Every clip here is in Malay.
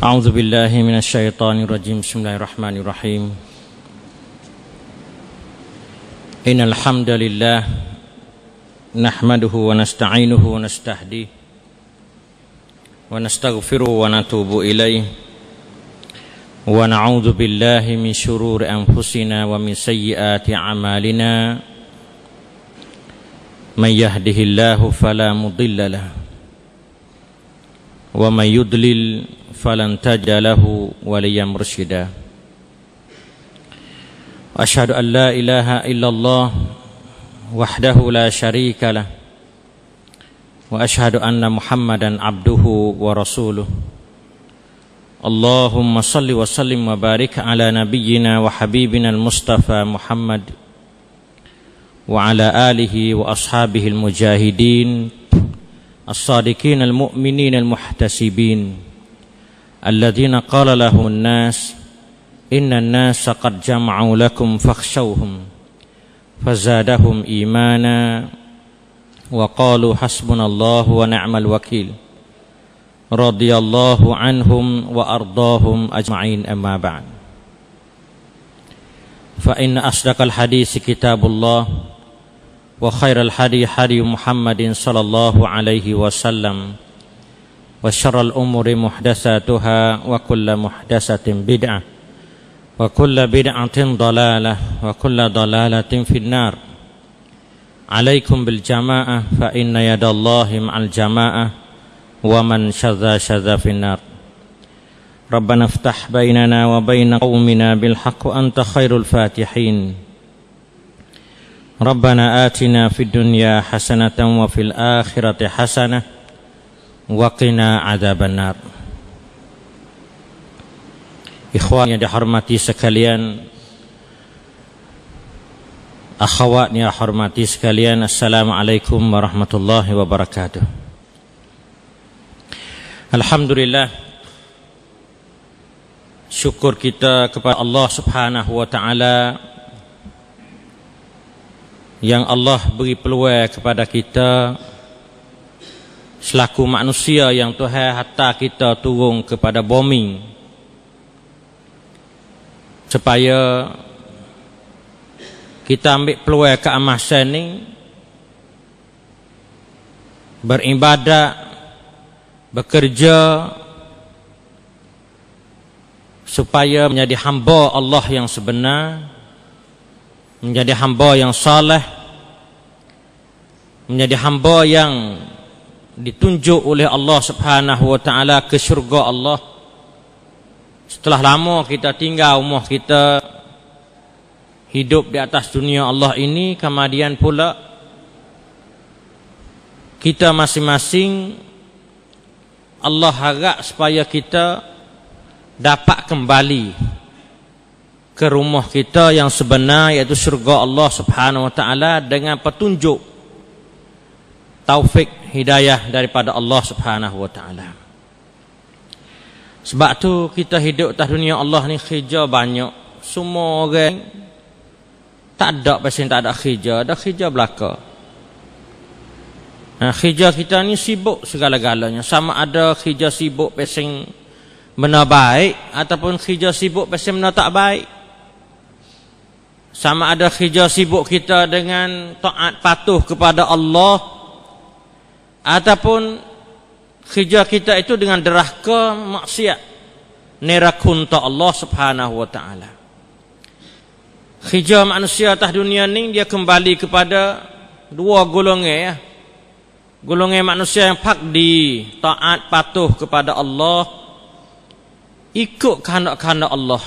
A'udzu billahi minasyaitonir rajim. Bismillahirrahmanirrahim. Innal hamdalillah nahmaduhu wa nasta'inuhu wa nastahdihi wa nastaghfiruhu wa natubu ilaihi wa na'udzu billahi min syururi anfusina wa min sayyiati a'malina. May yahdihillahu fala mudilla lahu wa may yudlil falan tajida lahu waliyyan mursyida. Asyhadu an la ilaha illallah wahdahu la syarika lah wa asyhadu anna Muhammadan abduhu wa rasuluh. Allahumma salli wa sallim wa barik ala nabiyyina wa habibina al-Mustafa Muhammad wa ala alihi wa ashabihi al-mujahidin as-sadiqin al-mu'minin al-muhtasibin alladzina qala lahum an-nas inna an-nasa qad jama'u lakum fakhshawhum fazadahum imana wa qalu hasbunallahu wa ni'mal wakil radhiyallahu anhum wa ardahum ajma'in. Amma ba'd, fa inna asdaqal hadits kitabullah wa khairal hadi hadi Muhammadin sallallahu alaihi wasallam wa syarral umuri muhdatsatuha wa kullu muhdatsatin bid'ah wa kullu bid'atin dhalalah wa kullu dhalalatin finnar. Alaikum bil jamaah fa inna yadallahi ma'al jamaah wa man syadza finnar. Rabbana iftah bainana wa baina qaumina bil haqq wa anta khairul fatihin. Rabbana atina fid dunya hasanatan wa fil akhirati hasanah wa qina adzabannar. Ikhwan yang dihormati sekalian, akhwat yang dihormati sekalian, assalamualaikum warahmatullahi wabarakatuh. Alhamdulillah, syukur kita kepada Allah Subhanahu wa taala yang Allah beri peluang kepada kita selaku manusia yang Tuhan hantar kita turun kepada bumi supaya kita ambil peluang keemasan ni beribadat, bekerja supaya menjadi hamba Allah yang sebenar, menjadi hamba yang saleh, menjadi hamba yang ditunjuk oleh Allah Subhanahu wa taala ke syurga Allah. Setelah lama kita tinggal rumah kita, hidup di atas dunia Allah ini, kemudian pula kita masing-masing Allah harap supaya kita dapat kembali ke rumah kita yang sebenar, iaitu syurga Allah Subhanahu wa taala, dengan petunjuk taufik hidayah daripada Allah Subhanahu wa taala. Sebab tu kita hidup atas dunia Allah ni khija banyak. Semua orang tak ada pasal tak ada khija, ada khija belaka. Khija kita ni sibuk segala-galanya. Sama ada khija sibuk pasal benda baik ataupun khija sibuk pasal benda tak baik. Sama ada khija sibuk kita dengan taat patuh kepada Allah ataupun khija kita itu dengan derhaka maksiat nerakunta Allah Subhanahu wa taala. Khija manusia atas dunia ni dia kembali kepada dua golongan ya. Golongan manusia yang pakdi taat patuh kepada Allah, ikut kehendak-kehendak Allah.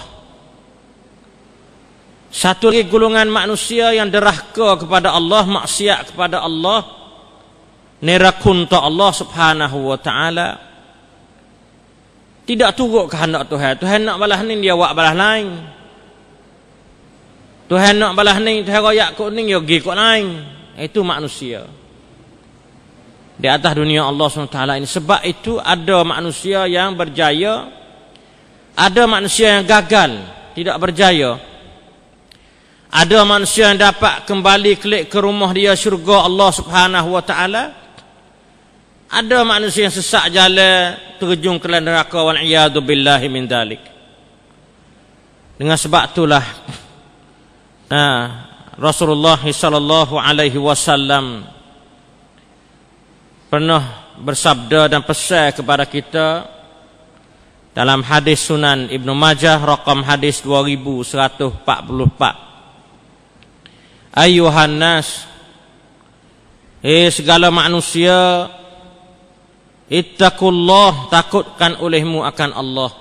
Satu lagi golongan manusia yang derhaka kepada Allah, maksiat kepada Allah, nerakunta Allah Subhanahu wa taala, tidak turut kehendak Tuhan. Tuhan nak balas ni, dia buat balas lain. Tuhan nak balas ni, Tuhan royak kau ni, dia pergi kau lain. Itu manusia di atas dunia Allah SWT ini. Sebab itu ada manusia yang berjaya, ada manusia yang gagal, tidak berjaya. Ada manusia yang dapat kembali ke rumah dia syurga Allah Subhanahu wa taala. Ada manusia yang sesat jalan terjun ke dalam neraka wal iyadu billahi min dalik. Dengan sebab itulah Rasulullah sallallahu alaihi wasallam pernah bersabda dan pesan kepada kita dalam hadis Sunan Ibnu Majah rakam hadis 2144. Ayuhan nas, segala manusia, ittaqullah, takutkan olehmu akan Allah.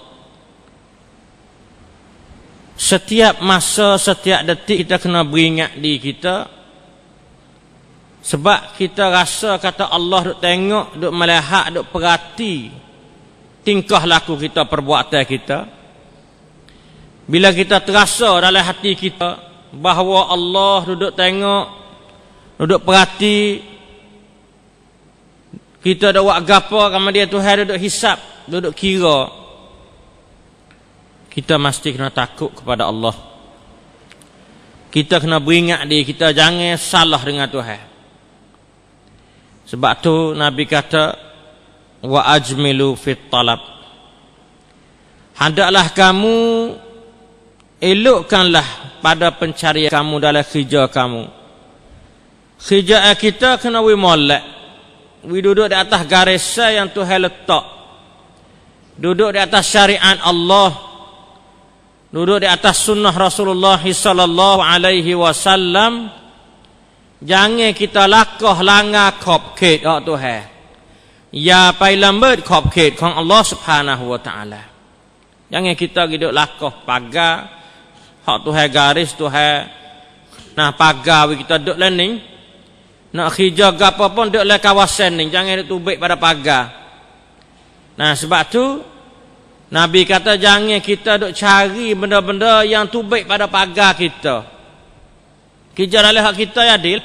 Setiap masa, setiap detik kita kena beringat diri kita. Sebab kita rasa kata Allah duk tengok, duk melihat, duk perhati tingkah laku kita, perbuatan kita. Bila kita terasa dalam hati kita bahawa Allah duduk tengok, duduk perhati, kita dah buat gapo, kemudian Tuhan duduk hisap, duduk kira, kita mesti kena takut kepada Allah. Kita kena beringat diri kita, jangan salah dengan Tuhan. Sebab tu Nabi kata, wa ajmilu fit talab. Hendaklah kamu elokkanlah pada pencarian kamu dalam kerja kamu. Kerja kita kena molek. Duduk di atas garisan yang Tuhan letak. Duduk di atas syariat Allah. Duduk di atas sunnah Rasulullah sallallahu alaihi wasallam. Jangan kita lakah langgar copcake Tuhan. Ya pai lambat copcakeของ Allah Subhanahu wa taala. Jangan kita hidup lakah pagar hak Tuhan garis Tuhan. Nah pagar kita duduk lening. Nak kerja gapo pun duduk le kawasan ni, jangan duduk tubik pada pagar. Nah sebab tu Nabi kata jangan kita duk cari benda-benda yang tubik pada pagar kita. Kerja dalam hak kita ya adil.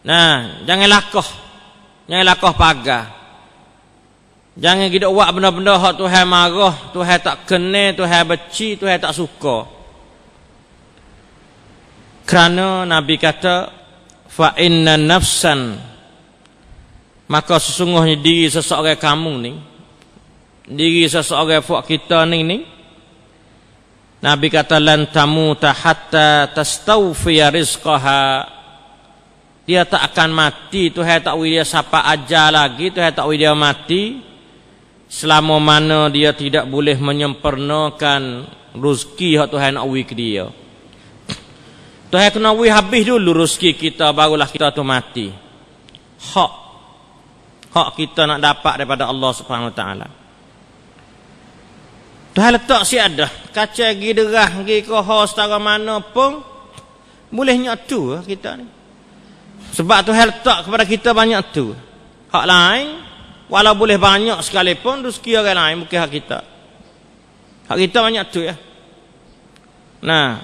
Nah, jangan lakah. Jangan lakah pagar. Jangan kita buat benda-benda hak Tuhan marah, Tuhan tak kena, Tuhan benci, Tuhan tak suka. Kerana Nabi kata fa inna nafsan, maka sesungguhnya diri seseorang kamu ni, diri seseorang fuak kita ni, Nabi kata lan tamuta hatta tastawfiya rizqaha. Dia tak akan mati, Tuhan tak wili dia siapa ajar lagi, Tuhan tak wili dia mati selama mana dia tidak boleh menyempurnakan rezeki yang Tuhan nak wili ke dia. Tuhan kena wili habis dulu rezeki kita, barulah kita tu mati. Hak kita nak dapat daripada Allah Subhanahu Wa Taala. Tuhan letak si ada kaca gi derah gi koho setara mana pun boleh nyatu kita ni. Sebab Tuhan letak kepada kita banyak tu. Hak lain walau boleh banyak sekalipun rezeki orang lain bukan hak kita. Hak kita banyak tu ya. Nah,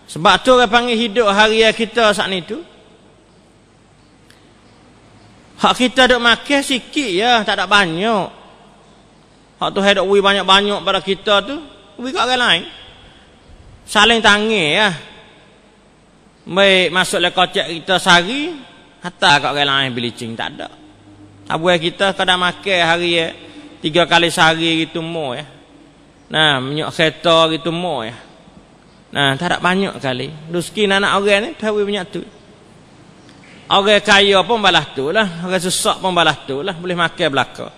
sebab tu orang panggil hidup harian kita saat ni tu. Hak kita duk makan sikit ya, tak ada banyak. Hak tu hendak wi banyak-banyak pada kita tu, wi kat orang lain. Saling tanggih ya. Mai masuk le kocek kita sehari, hatta kat orang lain bilicing tak ada. Abuai kita kadang makan hari 3 kali sehari gitu mo ya. Nah, minyak kereta gitu mo ya. Nah, tak ada banyak kali. Rezeki anak orang ni tahu banyak tu. Orang kaya pun balas tu lah, orang sesak pun balas tu lah, boleh makan belaka.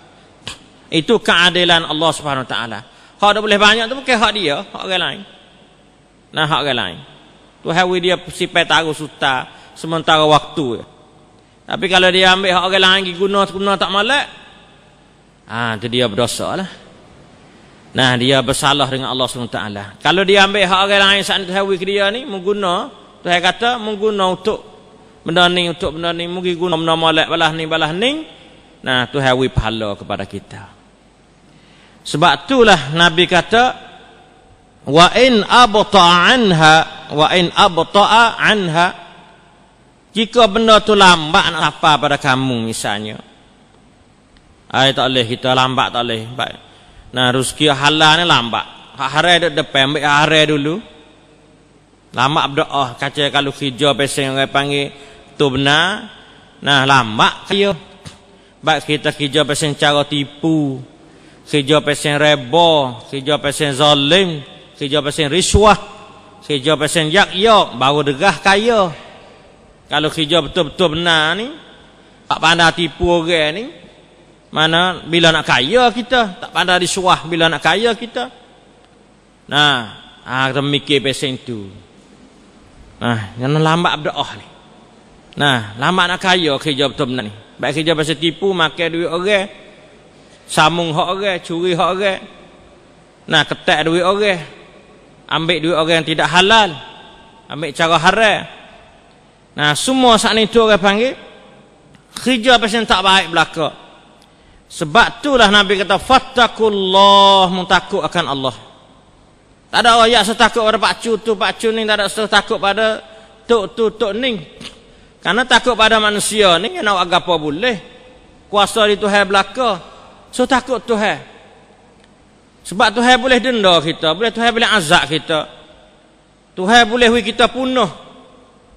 Itu keadilan Allah Subhanahu Wa Taala. Hak dah boleh banyak tu bukan hak dia, hak orang lain. Nah, hak orang lain. Tuhan dia sifat taruh suta sementara waktu. Tapi kalau dia ambil hak orang lain guna tak molek, tu dia berdosa lah. Nah, dia bersalah dengan Allah Subhanahu Wa Taala. Kalau dia ambil hak orang lain saat Tuhan ke dia ni mengguna, Tuhan kata mengguna untuk benda ni, untuk benda ni, mungkin guna benda molek balah ni. Nah, Tuhan pahala kepada kita. Sebab itulah Nabi kata wa in abta'a anha, jika benda tu lambat nak apa pada kamu misalnya. Tak boleh kita lambat, tak boleh. Nah, rezeki halal ni lambat. Hak haram duduk depan, ambil haram dulu. Lambat berdoa, kaca kalau kerja peseng orang panggil tu benar. Nah, lambat kaya. Baik kita kerja pasal cara tipu, kerja pasal reba, kerja pasal zalim, kerja pasal riswah, kerja pasal yak-yak, baru derah kaya. Kalau kerja betul-betul benar ni, tak pandai tipu orang ni, mana bila nak kaya kita, tak pandai riswah bila nak kaya kita. Nah, kita mikir pasal itu. Nah, jangan lambat berdoa ni. Nah, lambat nak kaya kerja betul benar ni. Baik kerja pasal tipu, makan duit orang, sambung hak orang, curi hak orang. Nah, ketak duit orang, ambil duit orang yang tidak halal, ambil cara haram. Nah, semua saat ni tu orang panggil kerja pasal tak baik belaka. Sebab itulah Nabi kata fattakullah, takut akan Allah. Tak ada orang yang setakut pada pak cu ni, tak ada setakut pada tok ni. Karena takut pada manusia ni yang nak agak apa boleh. Kuasa di Tuhan belaka. So takut Tuhan. Sebab Tuhan boleh denda kita, Tuhan boleh azab kita. Tuhan boleh wi kita punuh.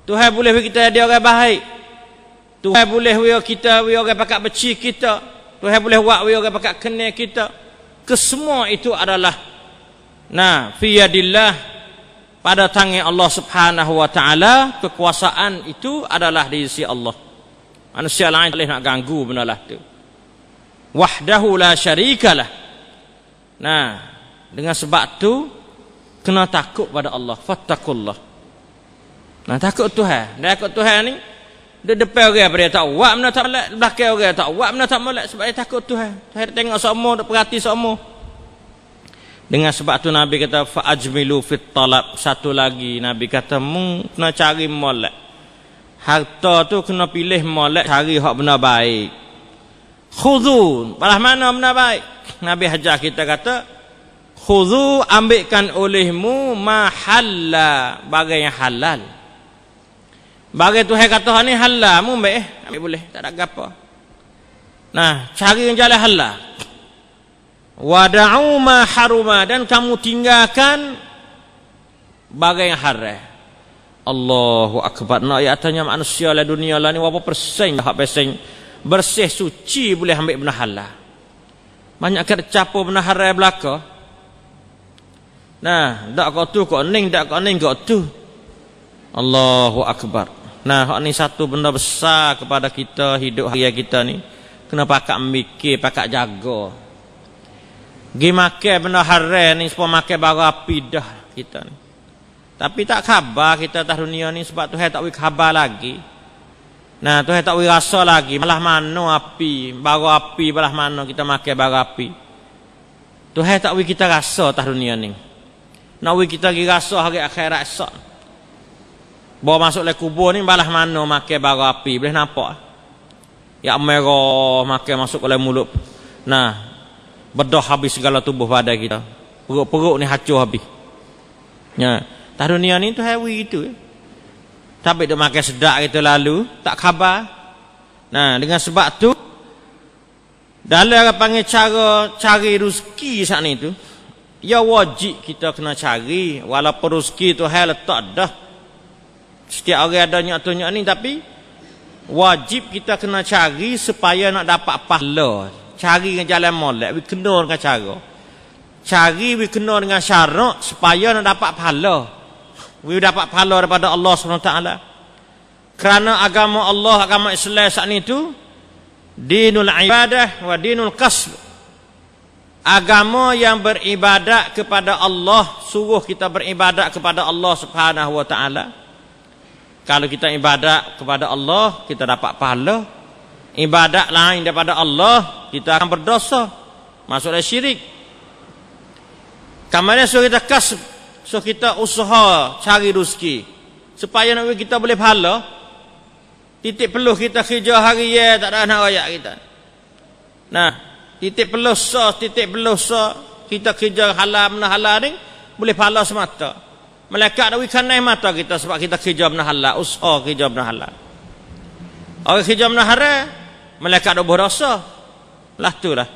Tuhan boleh wi kita jadi orang baik. Tuhan boleh wi kita wi orang pakat beci kita. Tuhan boleh buat orang pakat kenal kita. Kesemua itu adalah fi yadillah, pada tangan Allah Subhanahu wa taala. Kekuasaan itu adalah di sisi Allah. Manusia lain boleh nak ganggu benalah tu. Wahdahu la syarikalah. Nah, dengan sebab tu kena takut pada Allah. Fattakullah. Nah, takut Tuhan. Takut Tuhan ni dia depan orang apa dia tak buat, benda tak molek, belakang orang tak buat, benda tak molek, sebab dia takut Tuhan. Tuhan tengok semua, dia perhati semua. Dengan sebab tu Nabi kata fa ajmilu fit talab. Satu lagi Nabi kata kena cari molek. Harta tu kena pilih molek, cari hak benar baik. Khudhu, balah mana benar baik? Nabi hajar kita kata khudhu, ambilkan olehmu ma halal, bagai yang halal. Bagi Tuhan kata ni halal, mu ambil boleh, tak ada apa. Nah, cari yang jalan halal. Wada'u ma haruma, dan kamu tinggalkan bagai yang haram. Allahu akbar. Nak ayatnya manusia lah dunia lah ni berapa persen hak persen bersih suci boleh ambil benda halal. Banyak tercampur benda haram belaka. Nah, dak kau tu kau ning, dak kau ning kau tu. Allahu akbar. Nah, hak ni satu benda besar kepada kita hidup hari kita ni. Kena pakak mikir, pakak jaga. Gi makan benda haram ni supaya makan bara api dah kita ni. Tapi tak khabar kita atas dunia ni sebab Tuhan tak beri khabar lagi. Nah, Tuhan tak beri rasa lagi. Malah mana api, bara api belah mana kita makan bara api. Tuhan tak beri kita rasa atas dunia ni. Nak beri kita gi rasa hari akhirat esok. Bawa masuk le kubur ni balah mana makan bara api, boleh nampak. Ya merah makan masuk ke mulut. Nah, bedah habis segala tubuh badan kita. Perut-perut ni hancur habis. Ya, tah dunia ni tu hawi itu. Tapi dia makan sedap kita lalu, tak khabar. Nah, dengan sebab tu dalam orang panggil cara cari rezeki saat ni tu, ya wajib kita kena cari walaupun rezeki tu hal letak dah. Setiap orang ada nyak-nyak ni, tapi wajib kita kena cari supaya nak dapat pahala. Cari dengan jalan molek, we kena dengan cara. Cari we kena dengan syarat supaya nak dapat pahala. We dapat pahala daripada Allah SWT. Kerana agama Allah, agama Islam saat ni tu dinul ibadah wa dinul kasb. Agama yang beribadat kepada Allah, suruh kita beribadat kepada Allah Subhanahu wa taala. Kalau kita ibadat kepada Allah, kita dapat pahala. Ibadat lain daripada Allah, kita akan berdosa, masuk dalam syirik. Kemudian suruh kita kasb, suruh kita usaha cari rezeki supaya nak kita boleh pahala. Titik peluh kita kerja hari ya, tak ada nak rakyat kita. Nah, titik peluh kita kerja halal benda halal ni boleh pahala semata. Malaikat dah wikan naik mata kita sebab kita kerja benda halal, usaha kerja benda halal. Orang kerja benda haram, malaikat dah berdosa. Lah tu lah.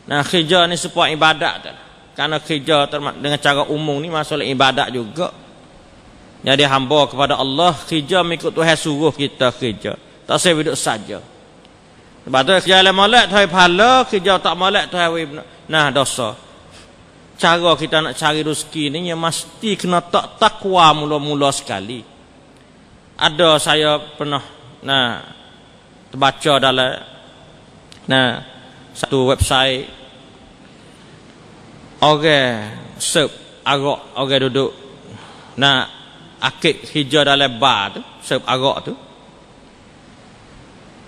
Nah, kerja ni sebuah ibadat tu. Karena kerja dengan cara umum ni masalah ibadat juga. Jadi hamba kepada Allah, kerja mengikut Tuhan suruh kita kerja. Tak saya duduk saja. Sebab tu kerja le molek Tuhan pahala, kerja tak molek Tuhan nah dosa. Cara kita nak cari rezeki ni yang mesti kena takwa mula-mula sekali. Ada saya pernah terbaca dalam satu website serve arak duduk akik hijau dalam bar tu, serve arak tu.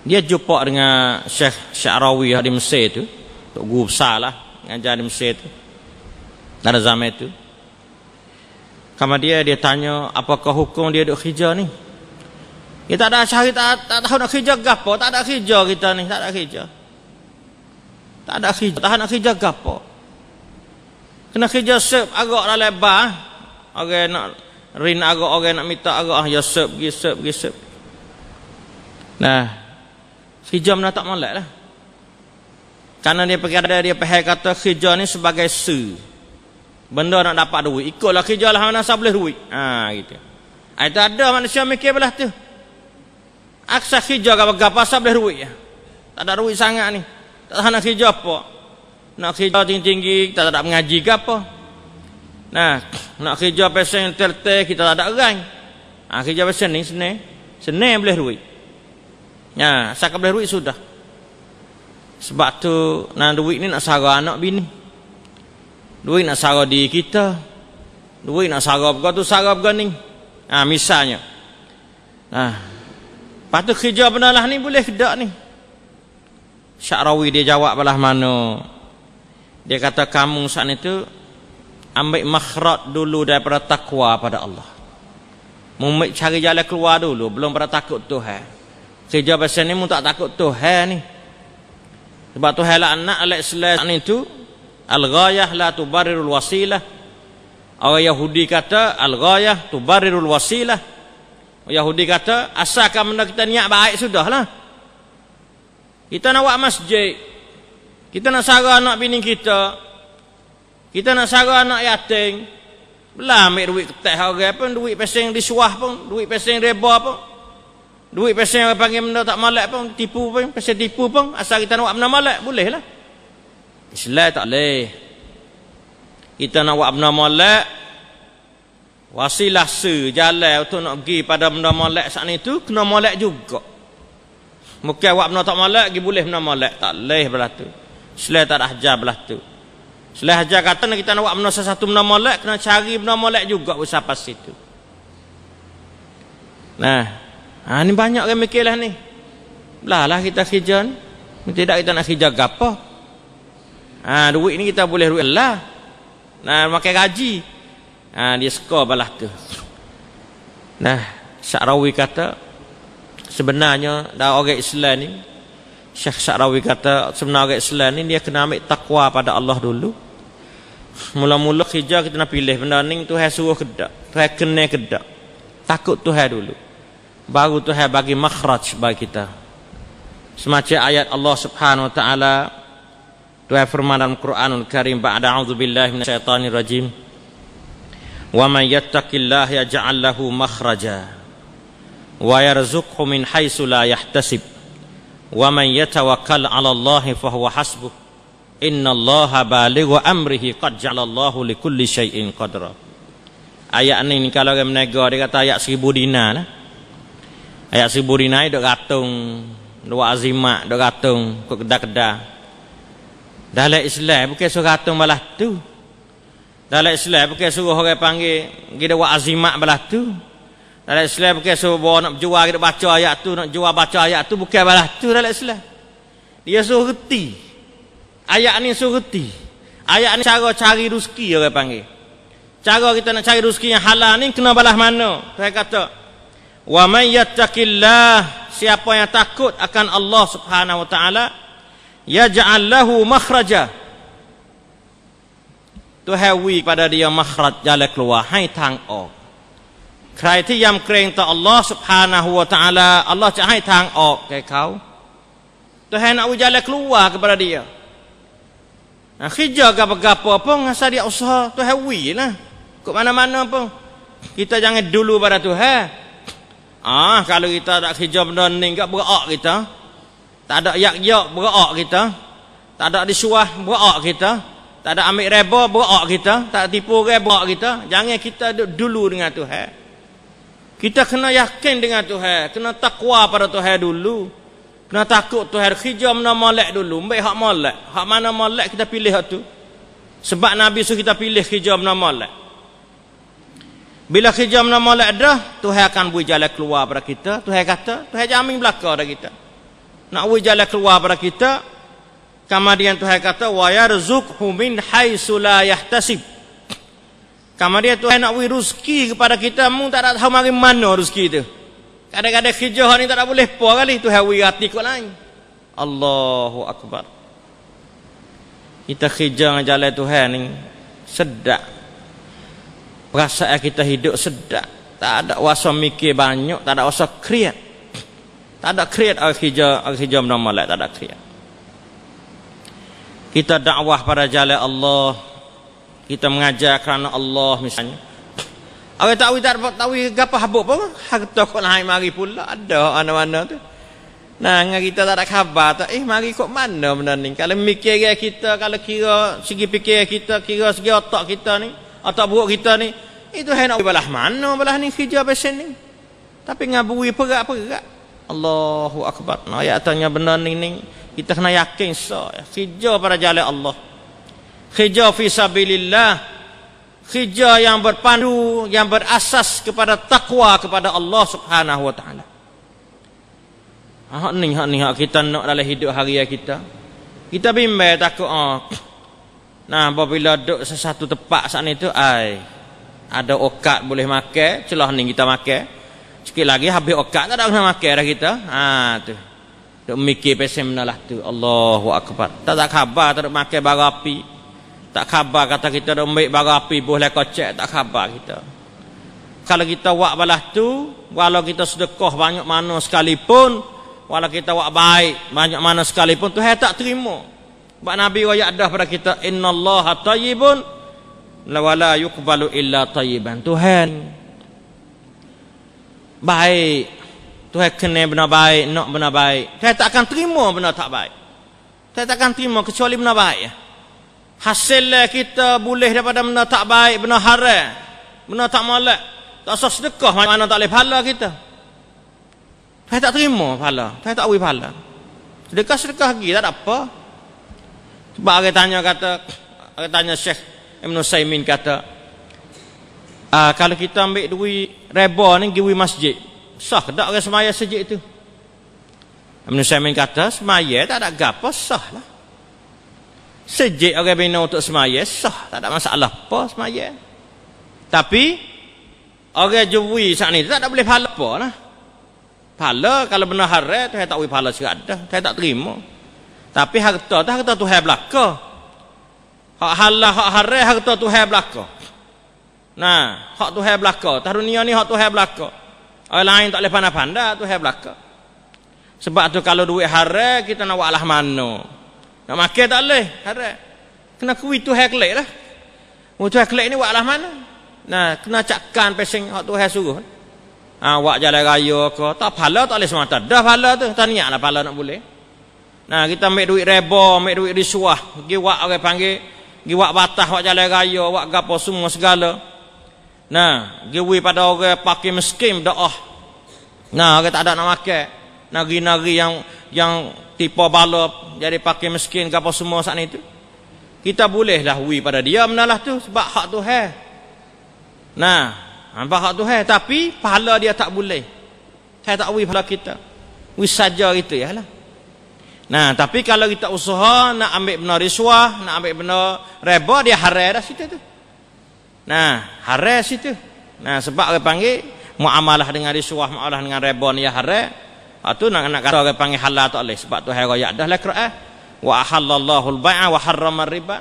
Dia jumpa dengan Syekh Sya'rawi di Mesir tu, tok guru besar lah ngajar di Mesir tu pada zaman itu. Kemudian dia tanya apakah hukum dia duduk hijau ni. Dia tak ada cari, tak tahu nak hijau gapo, tak ada hijau kita ni, tak ada hijau. Tak ada hijau, tak nak hijau gapo. Kena hijau serve arak dalam bar. Orang nak rin arak, orang nak minta arak, ya serve pergi. Nah, hijau mana tak molek lah. Karena dia faham kata hijau ni sebagai benda nak dapat duit. Ikutlah hijau lah mana saya boleh duit. Gitu. Itu ada manusia mikir belah tu. Aksa hijau apa saya boleh duit ya. Tak ada duit sangat ni. Tak tahu nak hijau apa. Nak hijau tinggi-tinggi, kita tak ada mengaji ke apa. Nah, nak hijau pesen tel-tel, kita tak ada orang. Hijau pesen ni senang boleh duit. Ya, saya boleh duit sudah. Sebab tu duit ni nak sara anak bini. Duit nak sara diri kita. Duit nak sara begitu, sara begini. Misalnya. Lepas tu kerja benalah ni boleh kedak ni. Sya'rawi dia jawab belah mana. Dia kata kamu saat itu ambil makhraj dulu daripada takwa pada Allah. Cari jalan keluar dulu, belum pada takut Tuhan. Kerja pasal ni mu tak takut Tuhan ni. Sebab Tuhan lah anak al-Islam itu al-ghayah la tubarirul wasilah. Orang Yahudi kata al-ghayah tubarirul wasilah. Yahudi kata asalkan benda kita niat baik sudahlah. Kita nak buat masjid, kita nak sara anak bini kita, kita nak sara anak yatim, belah ambil duit ketek orang pun, duit peseng disuah pun, duit peseng reba pun, duit peseng orang panggil benda tak malak pun, tipu pun, peseng tipu pun, asal kita nak buat benda malak boleh lah. Islam tak boleh. Kita nak buat benda malak, wasilah jalan untuk nak pergi pada benda malak saat itu kena malak juga. Bukan buat benda tak malak pergi boleh benda malak, tak boleh belah tu. Islam tak ada hajar belah tu. Islam hajar kata kita nak buat benda sesuatu benda malak kena cari benda malak juga usah pas situ. Ni banyak orang mikirlah ni. Belah kita kerja ni. Tidak kita nak kerja gapo. Duit ni kita boleh duit lah. Makan gaji. Dia skor balah tu. Sya'rawi kata sebenarnya dah orang Islam ni, Syekh Sya'rawi kata sebenarnya orang Islam ni dia kena ambil takwa pada Allah dulu. Mula-mula kerja kita nak pilih benda ni Tuhan suruh kedak, Tuhan kena kedak. Takut Tuhan dulu. Baru Tuhan bagi makhraj bagi kita. Semacam ayat Allah Subhanahu wa taala Tuhan firman dalam Quranul Karim ba'da a'udzubillahi minasyaitonir rajim. Wa man yattaqillaha yaj'al lahu makhraja wa yarzuqhu min haitsu la yahtasib wa man yatawakkal 'ala Allahi fa huwa hasbuh innallaha balighu amrihi qad ja'alallahu likulli syai'in qadra. Ayat ni kalau orang menega dia kata ayat 1000 dinar lah. Ayat 1000 dinar dok gatung, dok azimat, dok gatung kok kedah-kedah. Dalam Islam bukan suruh gatung balah tu. Dalam Islam bukan suruh orang panggil kita buat azimat balah tu. Dalam Islam bukan suruh bawa nak jual kita baca ayat tu, nak jual baca ayat tu, bukan balah tu dalam Islam. Dia suruh reti. Ayat ni suruh reti. Ayat ni cara cari rezeki orang panggil. Cara kita nak cari rezeki yang halal ni kena balah mana? Saya kata, wa may yattaqillah, siapa yang takut akan Allah Subhanahu wa taala, yaj'al lahu makhraja. Tuhan wi pada dia makhraj jalan keluar, hai tangออก. ใครที่ยำเกรงต่อ Allah Subhanahu wa taala, Allah จะให้ทางออกแก่เขา Tuhan nak jalan keluar kepada dia. Kerja gapo-gapo pun asal dia usaha Tuhan wi lah. Kok mana-mana pun kita jangan dulu pada Tuhan. Kalau kita tak kerja benda ni enggak berak kita. Tak ada yak-yak berak kita. Tak ada disuah berak kita. Tak ada ambil reba berak kita. Tak tipu orang berak kita. Jangan kita dulu dengan Tuhan. Kita kena yakin dengan Tuhan. Kena takwa pada Tuhan dulu. Kena takut Tuhan. Khijah mana molek dulu. Ambil hak molek. Hak mana molek kita pilih hak tu. Sebab Nabi suruh kita pilih khijah mana molek. Bila khijah mana molek dah, Tuhan akan beri jalan keluar pada kita. Tuhan kata, Tuhan jamin belakang pada kita. Nak beri jalan keluar pada kita. Kemudian Tuhan kata, wa yarzuqhu min haitsu la yahtasib. Kemudian Tuhan nak beri rezeki kepada kita, mu tak ada tahu mari mana rezeki tu. Kadang-kadang khijah ni tak ada boleh apa kali, Tuhan beri hati kot lain. Allahu akbar. Kita khijah dengan jalan Tuhan ni sedap. Perasaan kita hidup sedap. Tak ada wasa mikir banyak, tak ada wasa kreat. Tak ada kreat al-hijab normalat, tak ada kreat. Kita dakwah pada jalan Allah. Kita mengajar kerana Allah misalnya. Orang tak tahu gapo habuk pun, harta kok naik mari pula ada mana-mana tu. Nah, dengan kita tak ada khabar tak, mari kok mana benda ni. Kalau mikir kita, kalau kira segi fikir kita, kira segi otak kita ni, otak buruk kita ni, itu hendak belah mana belah ni khijah pesen ni. Tapi ngabui perak-perak. Allahu akbar. Nah, ayat tanya benda ni kita kena yakin khijah pada jalan Allah. Khijah fi sabilillah. Khijah yang berpandu, yang berasas kepada takwa kepada Allah Subhanahu wa taala. Hak ni kita nak dalam hidup harian kita. Kita bimbang takut nah, apabila duduk sesuatu tempat saat itu ada okat boleh makan, celah ni kita makan. Sikit lagi habis okat tak ada kena makan dah kita. Tu. Duk mikir pasal menalah tu. Allahu akbar. Tak khabar tak duk makan bara api. Tak khabar kata kita duk ambil bara api boleh kocek, tak khabar kita. Kalau kita buat balas tu, walau kita sedekah banyak mana sekalipun, walau kita buat baik banyak mana sekalipun, Tuhan tak terima. Sebab Nabi royak dah pada kita, innallaha tayyibun wa la yuqbalu illa tayyiban. Tuhan baik. Tuhan kena benar baik, nak benar baik. Tuhan tak akan terima benar tak baik. Tuhan tak akan terima kecuali benar baik. Hasil kita boleh daripada benar tak baik, benar haram, benar tak molek, tak usah sedekah mana tak boleh pahala kita. Tuhan tak terima pahala. Tuhan tak beri pahala. Sedekah lagi tak ada apa. Sebab orang tanya Syekh Ibn Saimin kata, kalau kita ambil duit reba ni pergi masjid, sah tak orang semaya masjid tu? Ibn Saimin kata, semaya tak ada gapo, sah lah. Masjid orang bina untuk semaya, sah, tak ada masalah apa semaya. Tapi orang jui saat ni tak ada boleh pahala apa lah. Pahala kalau benar haram, Tuhan tak beri pahala sekadar, Tuhan tak terima. Tapi harta Tuhan belaka. Hak halal, hak haram, harta Tuhan belaka. Nah, hak Tuhan belaka. Tah dunia ni hak Tuhan belaka. Orang lain tak boleh pandai-pandai, Tuhan belaka. Sebab tu kalau duit haram, kita nak buat lah mana. Nak makan tak boleh, haram. Kena kuih Tuhan kelek lah. Tuhan kelek ni buat lah mana. Nah, kena cakkan pesing hak Tuhan suruh. Buat jalan raya ke, tak pahala tak boleh semata. Dah pahala tu, tak niat lah pahala nak boleh. Nah, kita ambil duit reba, ambil duit risuah, pergi buat orang panggil, pergi buat batas, buat jalan raya, buat gapo semua segala. Nah, pergi pada orang pakai miskin doa. Nah, orang tak ada nak makan. Nari-nari yang tipu balap jadi pakai miskin gapo semua saat itu. Kita bolehlah pada dia menalah tu sebab hak Tuhan. Nah, nampak hak Tuhan tapi pahala dia tak boleh. Saya tak beri pahala kita. Wis saja gitu ya lah. Nah, tapi kalau kita usaha nak ambil benar risuah, nak ambil benar reba, dia haram dah situ tu. Nah, haram situ. Nah, sebab orang panggil muamalah dengan risuah, muamalah dengan reba ni ya haram. Tu nak kata orang panggil halal tak boleh sebab tu hari raya dah lah Quran. Wa ahallallahu al-bai'a wa harrama riba.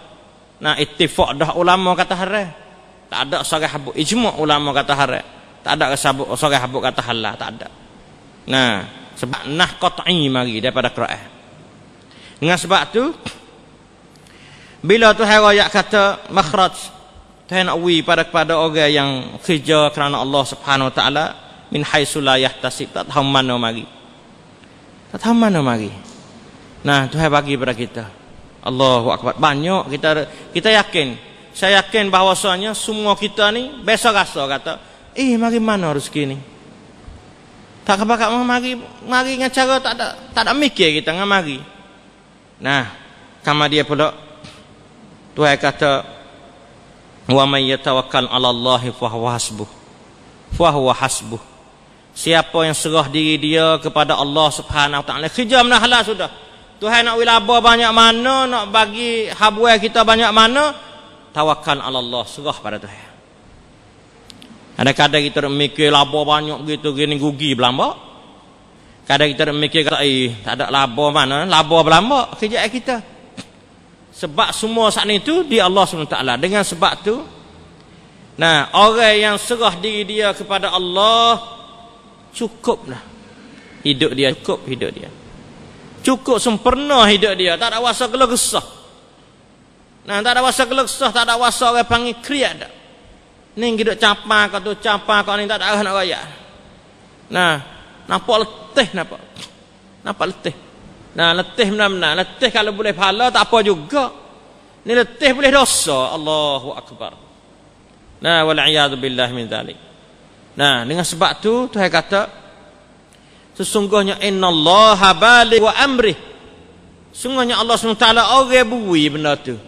Nah, ittifaq dah ulama kata haram. Tak ada seorang habuk ijma' ulama kata haram. Tak ada seorang habuk kata halal, tak ada. Nah, sebab nah qat'i mari daripada Quran. Dengan sebab tu bila Tuhan royak kata makhraj, Tuhan nak wi kepada orang yang kerja kerana Allah Subhanahu wa taala min haitsu la yahtasib, tak tahu mana mari. Tak tahu mana mari. Nah, Tuhan bagi pada kita. Allahu Akbar. Banyak kita yakin. Saya yakin bahawasanya semua kita ni biasa rasa kata, mari mana rezeki ni? Tak bakal mari dengan cara tak ada mikir kita dengan mari. Nah, kama dia pula Tuhan kata, wa may yatawakkal 'ala Allah fa huwa hasbuh. Fa huwa hasbuh. Siapa yang serah diri dia kepada Allah Subhanahu wa taala, kerja mana halal sudah. Tuhan nak wilaba banyak mana, nak bagi habuai kita banyak mana, tawakkal 'ala Allah, serah pada Tuhan. Kadang-kadang kita mikir laba banyak begitu gini rugi berlambak. Kadang kita mikir kata tak ada laba mana, laba berlambak kerja kita. Sebab semua saat itu di Allah SWT. Dengan sebab tu, nah, orang yang serah diri dia kepada Allah, cukuplah hidup dia, cukup hidup dia. Cukup sempurna hidup dia, tak ada wasa gelah gesah. Nah, tak ada wasa gelah gesah, tak ada wasa orang panggil kriat dak. Ni hidup capa kau tu capa kau ni tak ada arah nak raya. Nah, nampak letih nampak letih. Nah, letih benar-benar. Letih kalau boleh pahala tak apa juga. Ni letih boleh dosa. Allahu Akbar. Nah, wal'iyadu billahi min dhalik. Nah, dengan sebab tu Tuhan kata, sesungguhnya innallaha baligh wa amrih. Sungguhnya Allah SWT orang bui benda tu.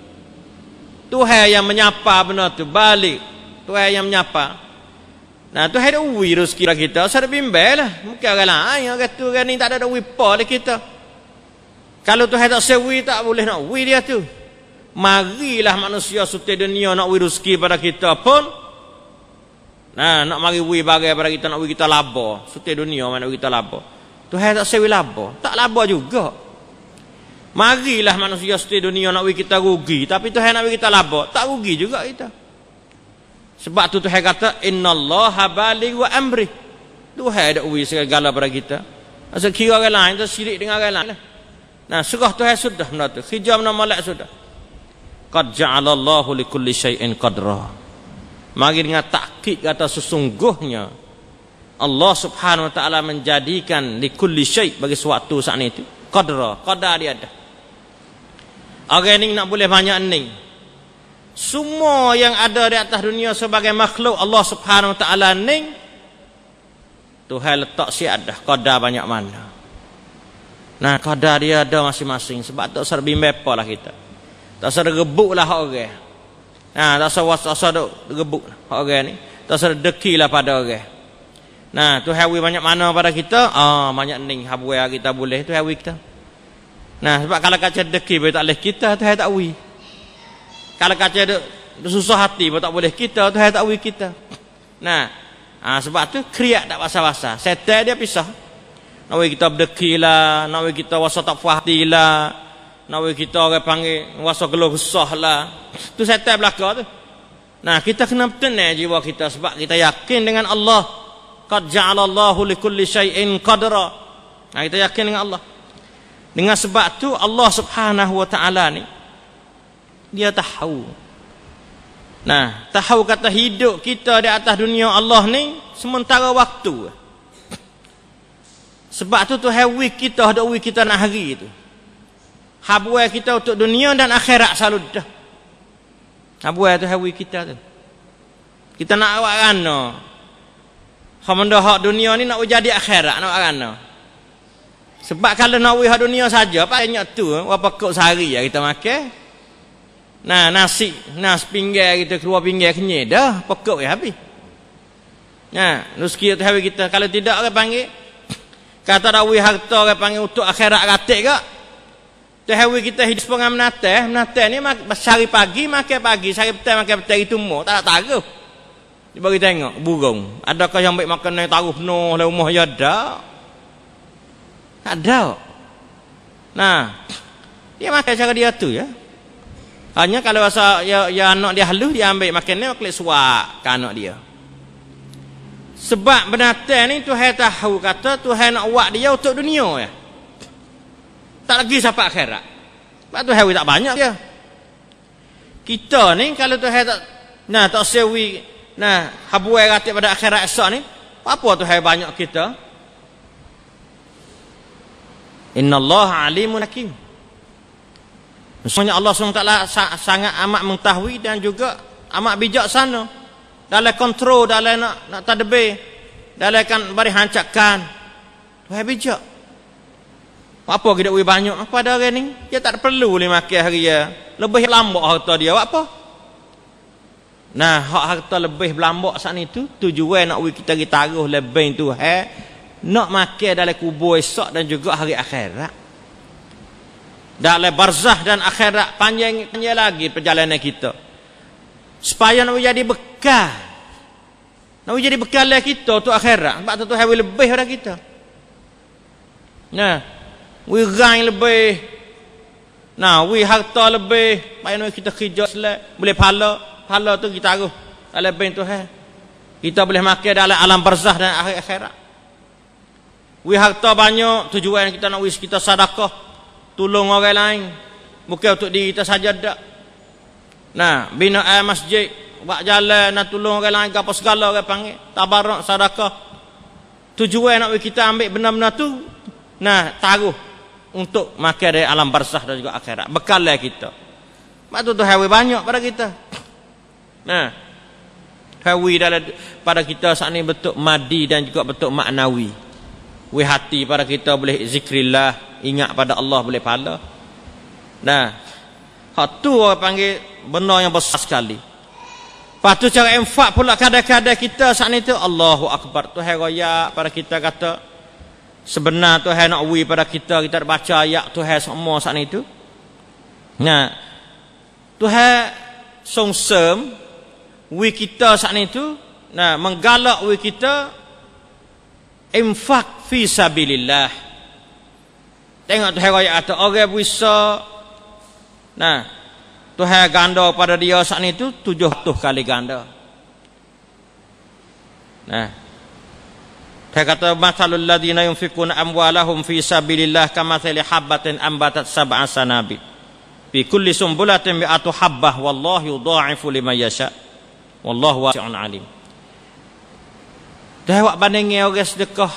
Tuhan yang menyapa benda tu, balik. Tuhan yang menyapa. Nah, Tuhan ada uwi rezeki kita. Saya bimbel lah. Mungkin orang lain yang kata orang ni tak ada wipa oleh kita. Kalau Tuhan tak sewi, tak boleh nak uwi dia tu. Marilah manusia suti dunia nak uwi rezeki pada kita pun. Nah, nak mari uwi bagai pada kita, nak uwi kita laba. Suti dunia mana uwi kita laba. Tuhan tak sewi laba. Tak laba juga. Marilah manusia suti dunia nak uwi kita rugi. Tapi Tuhan nak uwi kita laba. Tak rugi juga kita. Sebab tu Tuhan kata, innallaha baligh wa amrih. Tuhan ada uwi segala pada kita. Asal kira orang lain, tu syirik dengan orang lain. Nah, surah Tuhan sudah benda tu. Hijab nama malak sudah. Qad ja'alallahu likulli syai'in qadra. Mari dengan takkid kata sesungguhnya Allah Subhanahu wa taala menjadikan likulli syai' bagi suatu saat itu qadra. Qadar dia ada. Orang ni nak boleh banyak ni. Semua yang ada di atas dunia sebagai makhluk Allah Subhanahu wa taala ni Tuhan letak siadah qadar banyak mana. Nah, qadar dia ada masing-masing. Sebab tak usah bimbang lah kita. Tak usah rebuk lah orang. Nah, tak usah rebuk orang ni. Tak usah dekilah pada orang. Nah, Tuhan wi banyak mana pada kita? Banyak ning habuai kita boleh Tuhan wi kita. Nah, sebab kalau kaca deki boleh tak boleh kita, Tuhan tak wi. Kalau kaca susah hati pun tak boleh kita, Tuhan tak wi kita. Nah, sebab tu kriak tak basa-basa. Setan dia pisah. Nak kita berdeki lah, nak kita wasa tak puas hati lah, nak kita orang panggil wasa geluh gesah lah. Tu setan belaka tu. Nah, kita kena tenang jiwa kita sebab kita yakin dengan Allah. Qad ja'alallahu likulli syai'in qadra. Nah, kita yakin dengan Allah. Dengan sebab tu Allah Subhanahu wa taala ni dia tahu. Nah, tahu kata hidup kita di atas dunia Allah ni sementara waktu. Sebab tu Tuhan wi kita ada wi kita nak hari tu. Habuai kita untuk dunia dan akhirat selalu dah. Habuai tu wi kita tu. Kita nak awak rana. Hamanda hak dunia ni nak jadi akhirat nak rana. Sebab kalau nak wi hak dunia saja banyak tu berapa kok sehari ya kita makan. Nah, nasi pinggir kita keluar pinggir kenyai dah pokok ya habis. Nah, rezeki tu hari kita kalau tidak orang panggil kata dawi harta orang panggil untuk akhirat ratik ke? Tahawi kita hidup setengah menatah ni sehari pagi makan pagi, sehari petang makan petang itu mu, tak taruh. Dia bagi tengok burung. Adakah yang baik makan yang taruh penuh dalam rumah ya ada? Ada. Nah, dia makan cara dia tu ya. Hanya kalau rasa ya anak dia halus dia ambil makan ni klik suak ke anak dia. Sebab binatang ni Tuhan tahu kata Tuhan nak buat dia untuk dunia ya. Tak lagi sampai akhirat. Sebab Tuhan tak banyak dia. Kita ni kalau Tuhan tak sewi habuai ratik pada akhirat esok ni, apa Tuhan banyak kita? Innallaha alimun hakim. Sebenarnya Allah SWT sangat amat mengetahui dan juga amat bijaksana dalam kontrol, dalam nak tadbir, dalam kan bari hancakan. Tuhan bijak. Apa kita beri banyak pada orang ni? Dia tak perlu boleh makan hari ya. Lebih lambak harta dia buat apa? Nah, hak harta lebih berlambak saat itu tujuan nak kita taruh lebih tu nak makan dalam kubur esok dan juga hari akhirat. Dalam barzah dan akhirat panjang lagi perjalanan kita. Supaya nak jadi bekal. Nak jadi bekal kita tu akhirat. Sebab tu hari lebih pada kita. Nah, wirang lebih. Nah, harta lebih. Supaya kita kerja selek, boleh pahala. Pahala tu kita taruh dalam bank tu kita boleh makan dalam alam barzah dan akhirat. Harta banyak tujuan kita nak kita sedekah, tolong orang lain, bukan untuk diri kita saja dak. Nah, bina masjid, buat jalan, nak tolong orang lain, apa segala orang panggil tabarruk, sedekah. Tujuan nak kita ambil benda-benda tu, nah, taruh untuk makan dari alam barzah dan juga akhirat. Bekal kita. Mak tu hawi banyak pada kita. Nah, hawi dalam pada kita saat ini bentuk madi dan juga bentuk maknawi. Hati pada kita boleh zikrillah, ingat pada Allah boleh pahala. Nah, hak tu orang panggil benar yang besar sekali. Lepas tu cara infak pula kadang-kadang kita saat ini tu Allahu Akbar. Tuhan raya pada kita kata sebenar Tuhan nak wi pada kita baca ayat Tuhan semua saat itu. Nah, Tuhan songsem wi kita saat itu, nah, menggalak wi kita infak fi sabilillah. Tengok Tuhan raya kata orang bisa, nah, Tuhan ganda pada dia saat itu 700 kali ganda. Nah, Tuhan kata masalul ladzina yunfikuna amwalahum fi sabilillah kamathali habatin ambatat sab'a sanabil fi kulli sumbulatin mi'atu habbah wallahu yudha'ifu liman yasha wallahu wasi'un alim. Dah awak bandingnya orang sedekah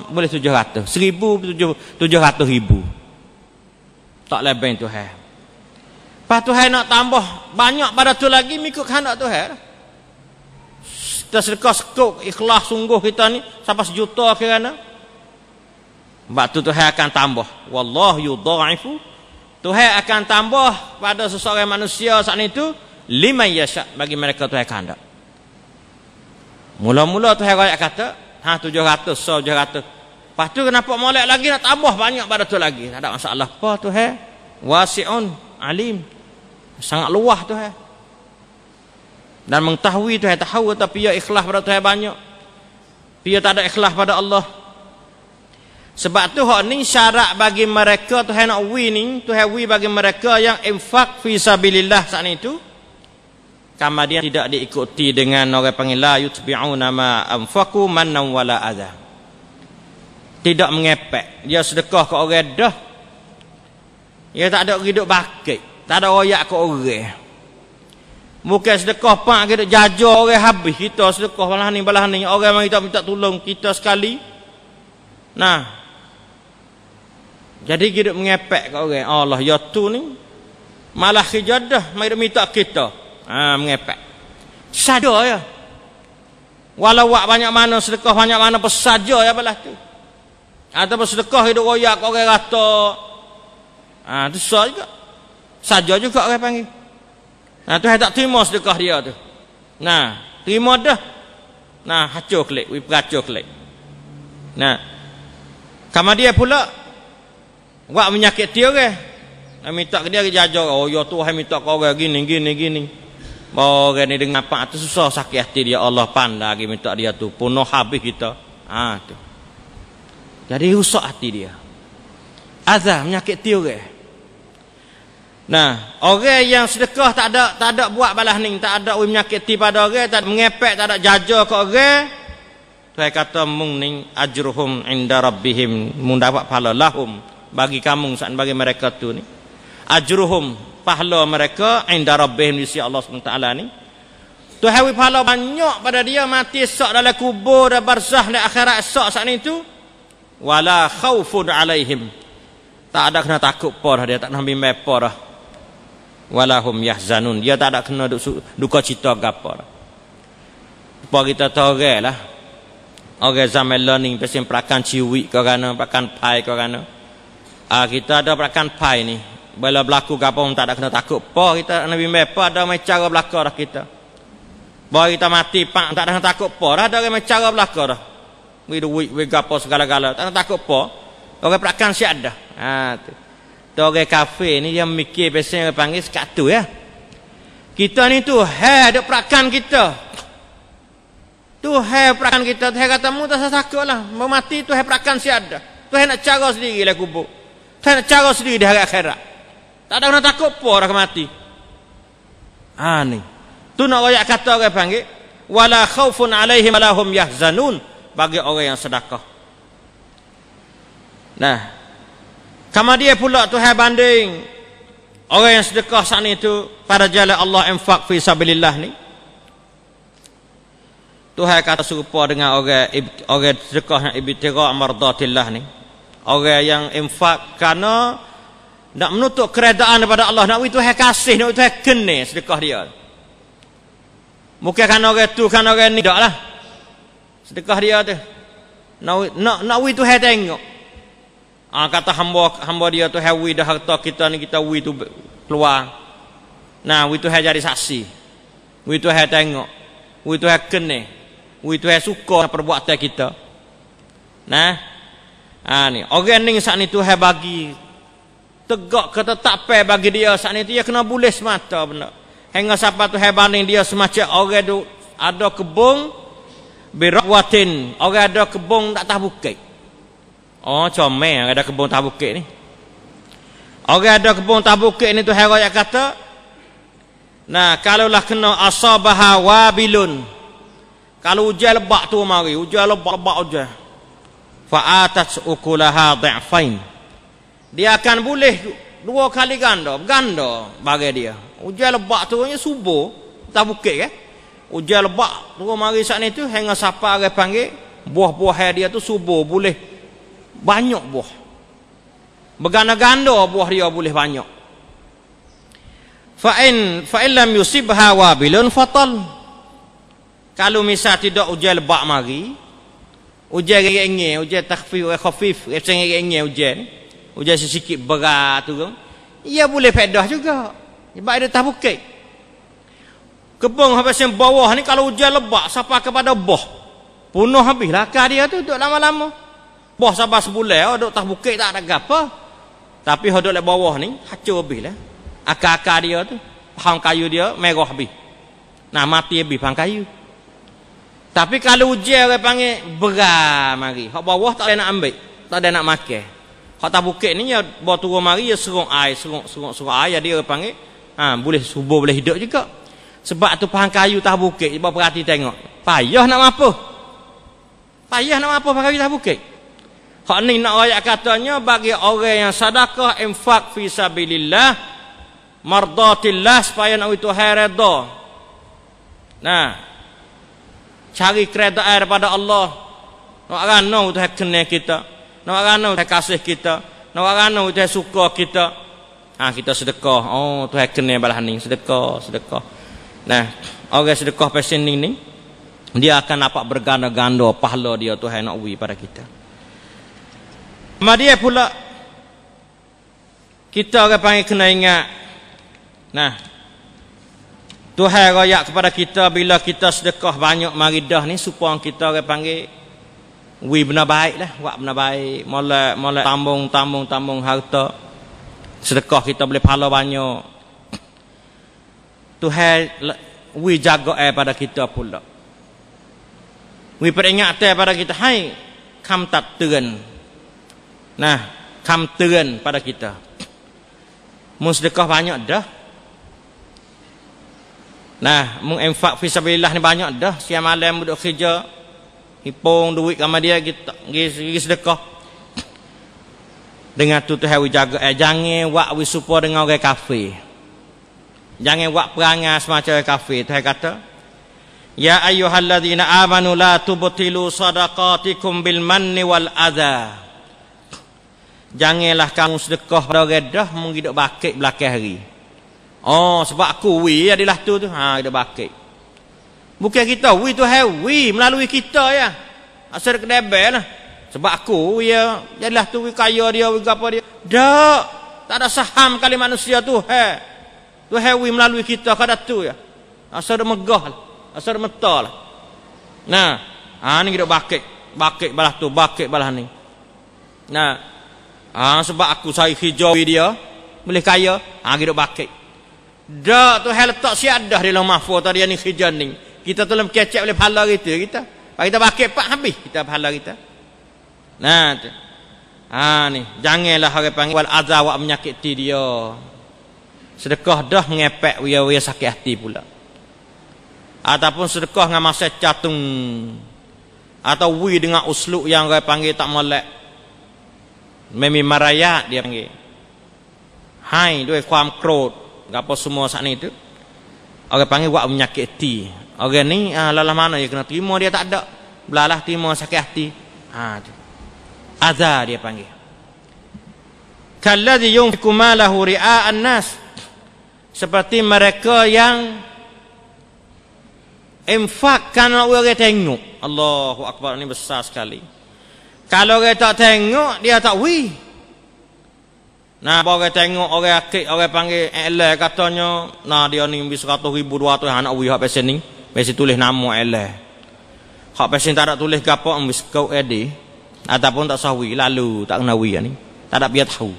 boleh 700, 1,000, 700,000. Tak lebih Tuhan. Lepas Tuhan nak tambah banyak pada tu lagi mengikut kehendak Tuhan. Kita sedekah sekuk ikhlas sungguh kita ni sampai 1 juta kirana. Sebab tu Tuhan akan tambah. Wallahu yudha'ifu. Tuhan akan tambah pada seseorang manusia saat itu liman yasha, bagi mereka Tuhan kehendak. Mula-mula Tuhan raya kata 700, 700. Lepas tu kenapa molek lagi nak tambah banyak pada tu lagi? Tak ada masalah apa Tuhan. Wasi'un alim. Sangat luas Tuhan. Dan mengetahui Tuhan tahu tapi dia ikhlas pada Tuhan banyak. Dia tak ada ikhlas pada Allah. Sebab tu hak ni syarat bagi mereka Tuhan nak wi ni, Tuhan wi bagi mereka yang infak fi sabilillah saat itu. Kemudian tidak diikuti dengan orang panggil la yutbi'una ma anfaqu mannan wala adha. Tidak mengepek. Dia sedekah ke orang dah. Dia tak ada hidup bakit. Tak ada royak ke orang. Bukan sedekah pak kita jajar orang habis. Kita sedekah balah ni. Orang yang kita minta tolong kita sekali. Nah. Jadi hidup mengepek ke orang. Allah ya tu ni. Malah kejadah. Mereka minta kita. Mengepek. Saja ya. Walau wak banyak mana sedekah banyak mana pesaja ya belah tu. Ataupun sedekah hidup royak orang kata. Tu sah juga. Saja juga orang panggil. Nah, Tuhan tak terima sedekah dia tu. Nah, terima dah. Nah, hacur klik, peracur klik. Nah. Kemudian pula wak menyakiti orang. Minta ke dia jajar. Oh ya Tuhan minta ke orang gini. Orang ni dengan apa tu susah sakit hati dia. Allah pandai lagi minta dia tu penuh habis kita. Tu. Jadi rusak hati dia. Azab menyakiti orang. Nah, orang yang sedekah tak ada buat balas ni, tak ada menyakiti pada orang, tak mengepek, tak ada jajar ke orang. Tuhan kata mung ni ajruhum inda rabbihim, mung dapat pahala lahum bagi kamu bagi mereka tu ni. Ajruhum pahala mereka inda rabbihim di sisi Allah SWT ni. Tuhan wi pahala banyak pada dia mati esok dalam kubur dan barzah dan akhirat esok saat ni tu. Wala khaufun alaihim. Tak ada kena takut apa dah dia, tak nak bimbang apa dah. walahum yahzanun. Dia tak ada kena duka cita gapo. Apa kita tahu lah. Orang zaman learning pesen perakan ciwi ke kana, perakan pai ke kana. Kita ada perakan pai ni. Bila berlaku gapo tak ada kena takut. Apa kita Nabi mepa ada macam cara berlaku dah kita. Bahawa kita mati pak tak ada kena takut apa. Dah ada macam cara berlaku dah. We gapo segala-gala. Tak ada takut apa. Orang perakan siap dah. Tu orang kafe ni dia mikir pesen panggil sekatu ya. Kita ni tu ada perakan kita. Tuhan perakan kita, Tuhan kata mu tak takut lah, mau mati Tuhan perakan siap dah. Tuhan nak cara sendiri lah kubur. Tuhan nak cara sendiri di hari akhirat. Tak ada kena takut apa orang mati. Ni. Tu nak royak kata orang panggil wala khaufun alaihim wala hum yahzanun bagi orang yang sedekah. Nah. Kama dia pula Tuhan banding orang yang sedekah saat itu pada jalan Allah infak fi sabilillah ni. Tuhan kata serupa dengan orang sedekah yang ibtigha mardatillah ni. Orang yang infak kerana nak menuntut keredaan daripada Allah, nak Tuhan kasih, nak Tuhan kena sedekah dia. Bukan kerana orang tu, kerana orang ni taklah. Sedekah dia tu. Nak Tuhan tengok. Kata hamba dia tu hawi dah harta kita ni, kita wi tu keluar. Nah, Tuhan jadi saksi. Tuhan tengok. Tuhan kena. Tuhan suka perbuatan kita. Nah, ni orang ni saat ni Tuhan bagi tegak ketetapan bagi dia saat ni dia kena boleh semata benda. Hingga sampai Tuhan banding dia semacam orang tu ada kebun birakwatin, orang ada kebun tak tahu bukit. Comel ada kebun tahu bukit ni. Orang ada kebun tahu bukit ni Tuhan royak kata, nah kalaulah kena asabaha wabilun. Kalau hujan lebak tu mari, hujan lebak hujan. Fa'atat ukulaha dha'fain. Dia akan boleh 2 kali ganda bagi dia. Hujan lebak tu nya subuh, tak bukit kan. Hujan lebak tu mari saat ni tu hingga siapa orang panggil buah-buah dia tu subuh boleh banyak buah. Berganda-ganda buah dia boleh banyak. Fa'in lam yusibha wabilun fatal. Kalau misal tidak hujan lebak mari, hujan ringan, hujan khafif, ringan hujan sedikit berat tu, ia boleh faedah juga. Sebab dia tak bukit. Kebun habis yang bawah ni kalau hujan lebak sampai kepada boh, punuh habislah akar dia tu duduk lama-lama. Boh sampai sebulan, duduk tak bukit tak ada apa. Tapi duduk di bawah ni, hancur habislah. Akar-akar dia tu, pohon kayu dia merah habis. Nah mati habis pohon kayu. Tapi kalau hujan orang panggil beram mari. Hak bawah tak ada nak ambil, tak ada nak makan. Hak tak bukit ni ya bawa turun mari ya serong air, serong air dia orang panggil boleh subuh boleh hidup juga. Sebab tu pohon kayu tak bukit, cuba perhati tengok. Payah nak apa? Payah nak apa pohon kayu tak bukit? Hak ni nak royak katanya bagi orang yang sedekah infak fi sabilillah mardatillah supaya nak Tuhan redha. Nah, cari keredaan daripada Allah. Nak rana Tuhan kena kita. Nak rana Tuhan kasih kita. Nak rana Tuhan suka kita. Kita sedekah. Tuhan kena balas ni. Sedekah. Nah, orang sedekah pesen ni, dia akan dapat berganda-ganda pahala dia Tuhan nak beri pada kita. Dia pula, kita orang panggil kena ingat. Nah, Tuhan royak kepada kita bila kita sedekah banyak maridah ni supaya kita orang panggil benar baik lah, buat benar baik, molek tambung harta. Sedekah kita boleh pahala banyak. Tuhan jaga pada kita pula. Peringatan pada kita, hai kam tak turun. Nah, kam turun pada kita. Mu sedekah banyak dah. Nah, menginfak fi sabilillah ni banyak dah. Siang malam duduk kerja, hipung duit sama dia kita pergi sedekah. Dengan tu Tuhan jaga jangan buat wisupa dengan orang kafir. Jangan buat perangai semacam orang kafir. Tuhan kata, ya ayyuhalladzina amanu la tubtilu sadaqatikum bil manni wal adha. Janganlah kamu sedekah pada orang dah menghidup bakit belakang hari. Oh, sebab aku wi adalah tu. Ha, kita bakit. Bukan kita wi tu wi melalui kita ya. Asal kedebel lah. Sebab aku ya jadilah tu wi kaya dia wi apa dia. Dak. Tak ada saham kali manusia tu Tu wi melalui kita kada tu ya. Asal megah lah. Asal metol lah. Nah, ni kita bakit balah tu, bakit balah ni. Nah, sebab aku saya hijau dia boleh kaya, kita bakit. Dak tu hal letak siadah di dalam mahfuz tadi ni hijau ni. Kita tu dalam kecek boleh pahala kita. Kita bakit pak habis kita pahala kita. Nah, tu. Ni, janganlah orang panggil wal azza wa menyakiti dia. Sedekah dah ngepek wia sakit hati pula. Ataupun sedekah dengan masa catung. Atau wi dengan usluk yang orang panggil tak molek. Memi marayat dia panggil. Hai,ด้วยความโกรธ gapo semua saat ni tu. Orang panggil wak menyakiti. Orang ni lalah mana dia kena terima dia tak ada. Belalah terima sakit hati. Tu. Azza dia panggil. Kalladhi yunfiqu malahu ria'an nas. Seperti mereka yang infak kerana orang tengok. Allahu akbar, ni besar sekali. Kalau orang tak tengok dia tak wi. Nah, orang tengok orang akik orang panggil eleh katanya, nah dia ni 100,000 200 anak wi hak pesen ni, pesen tulis nama eleh. Hak pesen tak ada tulis gapo ambis kau edi ataupun tak sawi lalu tak kena wi ni. Tak ada biar tahu.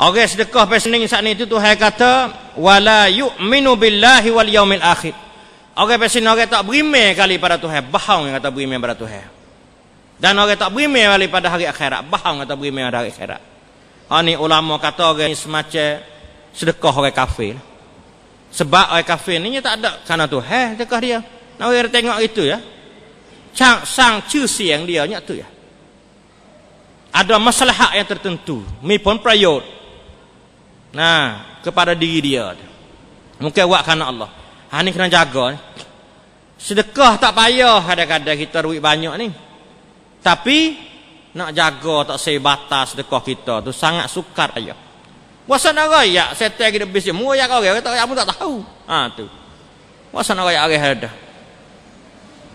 Orang sedekah pesen ni saat ni tu Tuhan kata wala yu'minu billahi wal yaumil akhir. Orang pesen orang tak beriman kali pada Tuhan, bohong yang kata beriman pada Tuhan. Dan orang tak beriman kali pada hari akhirat, bohong kata beriman pada hari akhirat. Ni ulama kata orang semacam sedekah orang kafir. Sebab orang kafir ni dia tak ada kerana Tuhan sedekah dia. Nak orang tengok itu ya. Sang siang dia nya tu ya. Ada masalah yang tertentu, mi pun prayot. Nah, kepada diri dia. Mungkin buat kerana Allah. Ni kena jaga ni. Sedekah tak payah kadang-kadang kita duit banyak ni. Tapi nak jaga tak sei batas sedekah kita tu sangat sukar aja. Puasa nak raya setel kita bis semua ya kau kata kamu tak tahu. Tu. Puasa nak raya ada.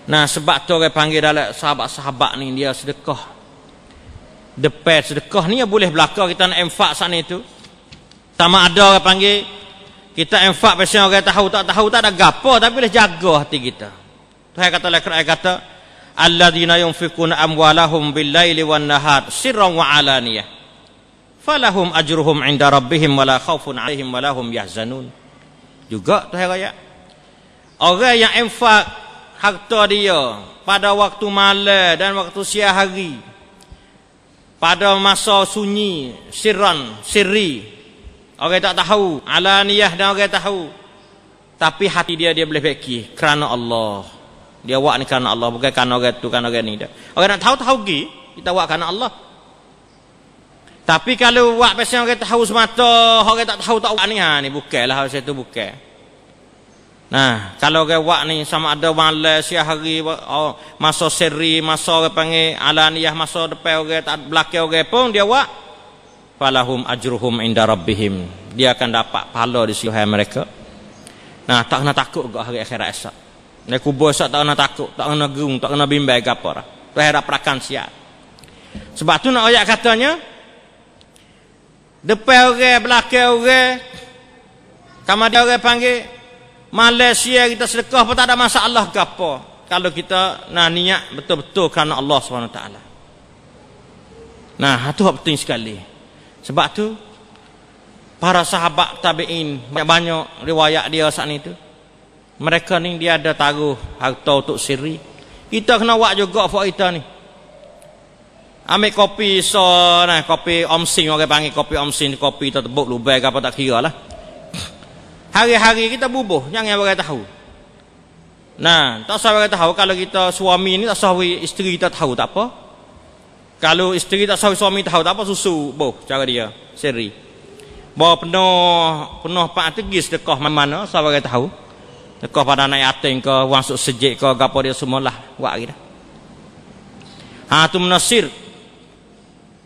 Nah, sebab tu orang panggil dalam sahabat-sahabat ni dia sedekah. Depet sedekah ni boleh belaka kita nak infak sana itu. Sama ada orang panggil kita infak pasal orang tahu tak ada gapo tapi boleh jaga hati kita. Tuhan kata Al-Quran kata alladzina yunfiquna amwalahum bil-laili wan-nahar sirran wa 'alaniyah falahum ajruhum 'inda rabbihim wala khaufun 'alaihim wala hum yahzanun. Juga Tuhan kata orang yang infak harta dia pada waktu malam dan waktu siang hari, pada masa sunyi, sirri, orang tak tahu, alaniyah dan orang tahu, tapi hati dia boleh beki kerana Allah. Dia buat ni kerana Allah, bukan kerana orang tu, kerana orang ni dah. Orang nak tahu pergi, kita buat kerana Allah. Tapi kalau buat pasal orang tahu semata, orang tak tahu tak buat ni, ni bukanlah hal itu bukan. Nah, kalau orang buat ni sama ada malam, siang hari, masa seri, masa orang panggil alaniyah, masa depan orang tak belakang orang pun dia buat. Falahum ajruhum inda rabbihim. Dia akan dapat pahala di sisi mereka. Nah, tak kena takut ke hari akhirat esok. Nak kubur esok tak kena takut, tak kena gerung, tak kena bimbang ke apa dah. Terhadap perakan siap. Sebab tu nak ayat katanya depan orang, belakang orang, kamar dia orang panggil Malaysia kita sedekah pun tak ada masalah ke apa. Kalau kita nak niat betul-betul kerana Allah SWT. Nah, itu penting sekali. Sebab tu para sahabat tabi'in banyak riwayat dia saat itu. Mereka ni dia ada taruh harta untuk siri. Kita kena buat juga for kita ni. Ambil kopi kopi omsin orang panggil kopi omsin, kopi terbuk lubang apa tak kira lah. Hari-hari kita bubuh, jangan orang tahu. Nah, tak usah orang tahu kalau kita suami ni tak usah isteri kita tahu tak apa. Kalau isteri tak usah suami tahu tak apa, susu boh cara dia siri. Bawa penuh pak tegi sedekah mana sahabat orang tahu. Sedekah pada anak yatim ke, masuk sejik ke, apa dia semualah buat kita. Tu menasir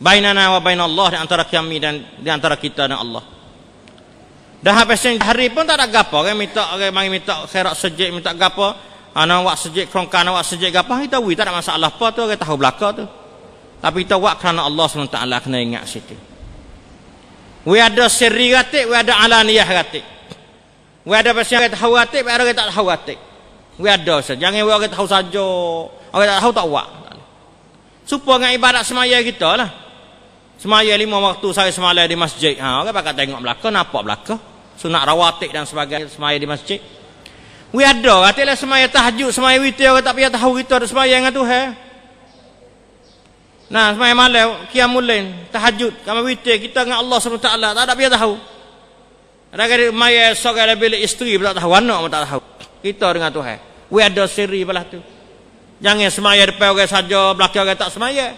bainana wa bainallah, di antara kami dan di antara kita dan Allah. Dah habis hari pun tak ada gapo, orang minta orang mari minta khairat sejik, minta gapo, ana wak sejik krongkan wak sejik gapo kita wi tak ada masalah apa tu, orang tahu belaka tu. Tapi kita wak kerana Allah SWT kena ingat situ. We ada sirri gatik, we ada alaniyah gatik. We ada pasal kita tahu gatik, we ada kita tak tahu gatik. We ada saja. Jangan we orang tahu saja. Orang tak tahu tak wak. Supaya dengan ibadat semaya kita lah. Semaya 5 waktu saya semaya di masjid. Orang bakal tengok belakang, nampak belakang. Sunat rawatik dan sebagainya semaya di masjid. We ada katalah semaya tahajud, semaya witir orang tak payah tahu kita ada semaya dengan Tuhan. Nah, semaya malam, qiyamul lail, tahajud, kama witir kita dengan Allah SWT tak ada payah tahu. Ada kali maya esok ada bila isteri tak tahu, anak pun tak tahu. Kita dengan Tuhan. We ada siri belah tu. Jangan semaya depan orang saja, belakang orang tak semaya.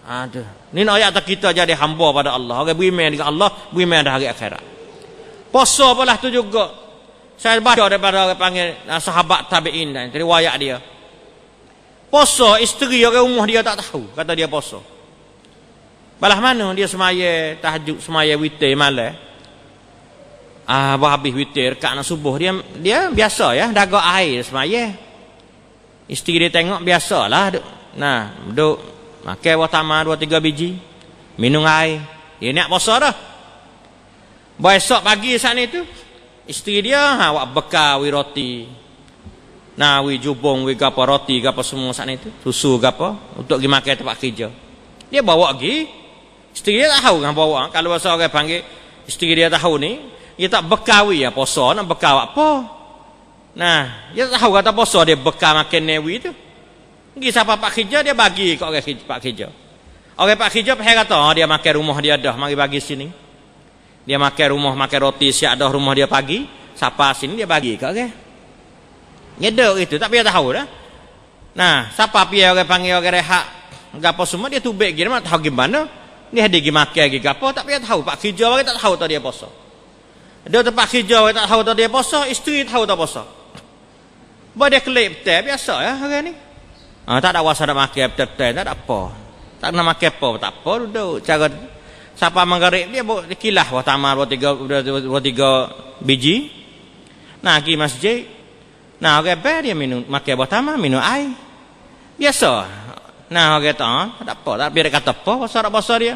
Aduh. Ni ayat tak kita jadi hamba pada Allah. Orang beriman dengan Allah, beriman ada hari akhirat. Puasa belah tu juga. Saya baca daripada orang panggil sahabat tabi'in dan riwayat dia. Puasa isteri orang rumah dia tak tahu, kata dia puasa. Balah mana dia semaya tahajud, semaya witir malam. Habis witir kat nak subuh dia biasa ya, daga air semaya. Isteri dia tengok biasalah. Nah, duduk makan buah tamar 2-3 biji, minum air. Dia nak puasa dah. Besok pagi saat itu isteri dia awak bekal wi roti. Nah, wi jubung, wi gapo roti, gapo semua saat itu, susu gapo untuk pergi makan tempat kerja. Dia bawa pergi. Isteri dia tak tahu kan bawa. Kalau bahasa orang panggil isteri dia tahu ni, dia tak bekal wi ya puasa, nak bekal apa? Nah, dia tak tahu kata puasa dia bekal makan newi tu. Pergi siapa pak kerja dia bagi kat orang pak kerja. Orang pak kerja pasal kata dia makan rumah dia dah, mari bagi sini. Dia makan rumah, makan roti siap dah rumah dia pagi, siapa sini dia bagi kat orang. Nyedok itu, tak payah tahu dah. Nah, siapa pihak orang panggil orang rehat, gapo semua dia tubik gini, tak tahu gimana. Dia pergi makan lagi gapo, tak payah tahu. Pak kerja orang tak tahu tak dia puasa. Dia tempat kerja orang tak tahu tak dia puasa, isteri tahu tak puasa. Bawa dia kelip betul, biasa ya orang ni. Tak ada wasa nak makan betul-betul, tak ada apa. Tak nak makan apa, tak apa, duduk. Cara siapa menggarip dia kilah buah tamar 2-3 biji. Nah, pergi masjid. Nah, orang ber dia minum makan buah tamar, minum air. Biasa. Nah, orang kata, tak apa, tak biar kata apa, puasa dia.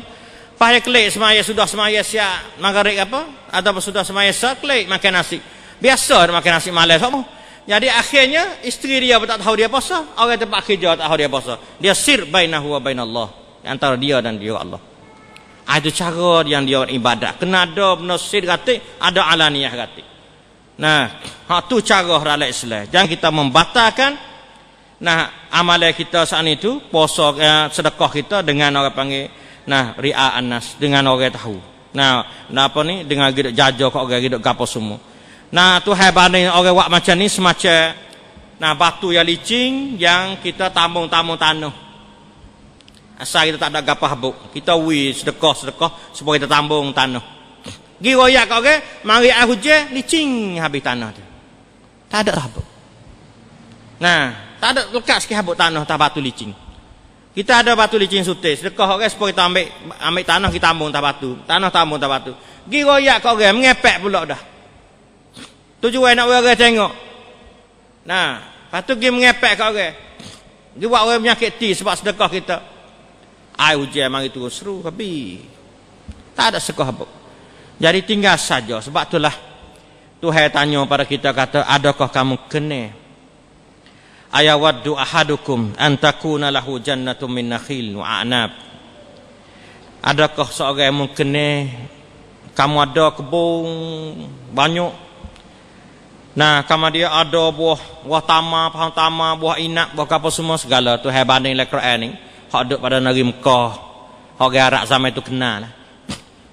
Pas dia kelik semaya sudah semaya siap maghrib apa atau sudah semaya siap kelik makan nasi. Biasa dia makan nasi malam semua. Jadi akhirnya isteri dia tak tahu dia puasa, orang tempat kerja tak tahu dia puasa. Dia sir bainahu wa bainallah, antara dia dan dia Allah. Itu cara yang dia ibadat. Kena ada benar sir gatik, ada alaniyah gatik. Nah, tu cara dalam Islam. Jangan kita membatalkan amalan kita saat itu, puasa sedekah kita dengan orang panggil ria'an nas, dengan orang tahu. Apa ni dengan hidup jajah kok orang hidup gapo semua. Tuhan banding orang buat macam ni semacam batu yang licin yang kita tambung tanah. Asal kita tak ada gapo habuk, kita sedekah supaya kita tambung tanah. Gi royak kau mari air hujan licin habis tanah tu. Tak ada habuk. Tak ada lekat sikit habuk tanah tak batu licin. Kita ada batu licin sutih, sedekah supaya kita ambil tanah kita tambung tak batu. Tanah tambung tak batu. Gi royak kau mengepek pula dah. Tujuan nak orang tengok. Lepas tu gi mengepek kau orang. Dia buat orang menyakit hati sebab sedekah kita. Air hujan mari turun seru habis. Tak ada sedekah habuk. Jadi tinggal saja. Sebab itulah Tuhan tanya pada kita kata, adakah kamu kena ayawaddu ahadukum antakuna lahu jannatum min nakhil wa a'nab. Adakah seorang yang kena kamu ada kebun banyak. Kamu dia ada buah tamar, pohon tamar, buah inap, buah apa semua segala. Tuhan banding dalam Quran ni. Hak duduk pada negeri Mekah. Hak Arab zaman itu kenal lah.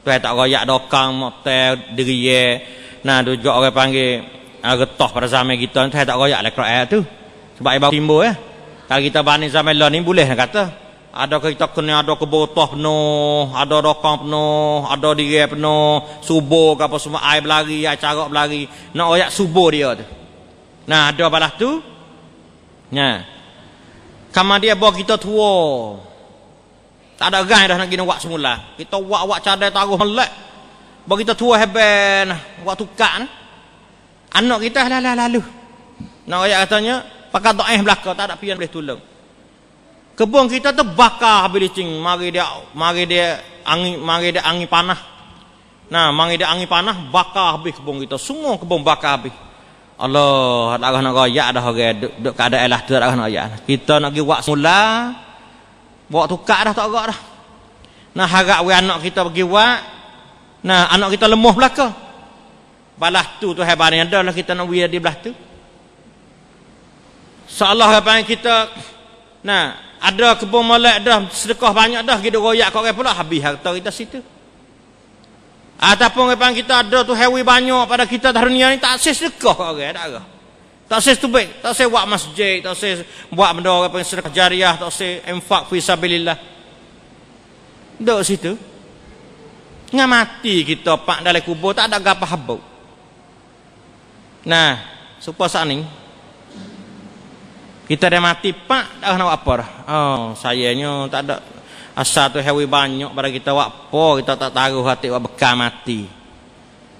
Tuhan tak royak dokang, motel, diriye. Juga orang panggil getah pada zaman kita. Tuhan tak royak lah Quran tu. Sebab ibarat timbul ya. Kalau kita banding zaman lah ni boleh nak kata. Ada kita kena ada kebotah penuh, ada dokang penuh, ada diriye penuh, subuh ke apa semua, air berlari, air carak berlari. Nak royak subuh dia tu. Ada balas tu. Kamar dia bawa kita tua. Tak ada gai dah nak gini wak semula. Kita wak cadai taruh melek. Bagi kita tua hebat nah, waktu kak nah. Anak kita lalu. Nak ayat katanya, pakai doa belaka tak ada pian boleh tolong. Kebun kita tu bakar habis licin, mari dia angin panah. Nah, mari dia angin panah bakar habis kebun kita. Semua kebun bakar habis. Allah, tak nak royak dah orang duk keadaan lah tu tak nak royak. Kita nak pergi buat semula, buat tukar dah tak agak dah. Nah, harap we anak kita pergi buat. Nah, anak kita lemah belaka. Balas tu hebat ni ada lah kita nak buat di belah tu. Seolah apa kita nah, ada kebun molek dah, sedekah banyak dah, kita royak kau pula habis harta kita situ. Ataupun apa kita ada tu hewi banyak pada kita dunia ni tak ses sedekah kau tak ada. Tak ses tu baik, tak ses buat masjid, tak ses buat benda apa sedekah jariah, tak ses infak fi sabilillah. Dok situ. Ngah mati kita pak dalam kubur tak ada gapa habuk. Nah, supaya saat ni kita dah mati pak dah nak apa dah. Oh, sayanya tak ada asal tu hewi banyak pada kita buat apa kita tak taruh hati buat bekal mati.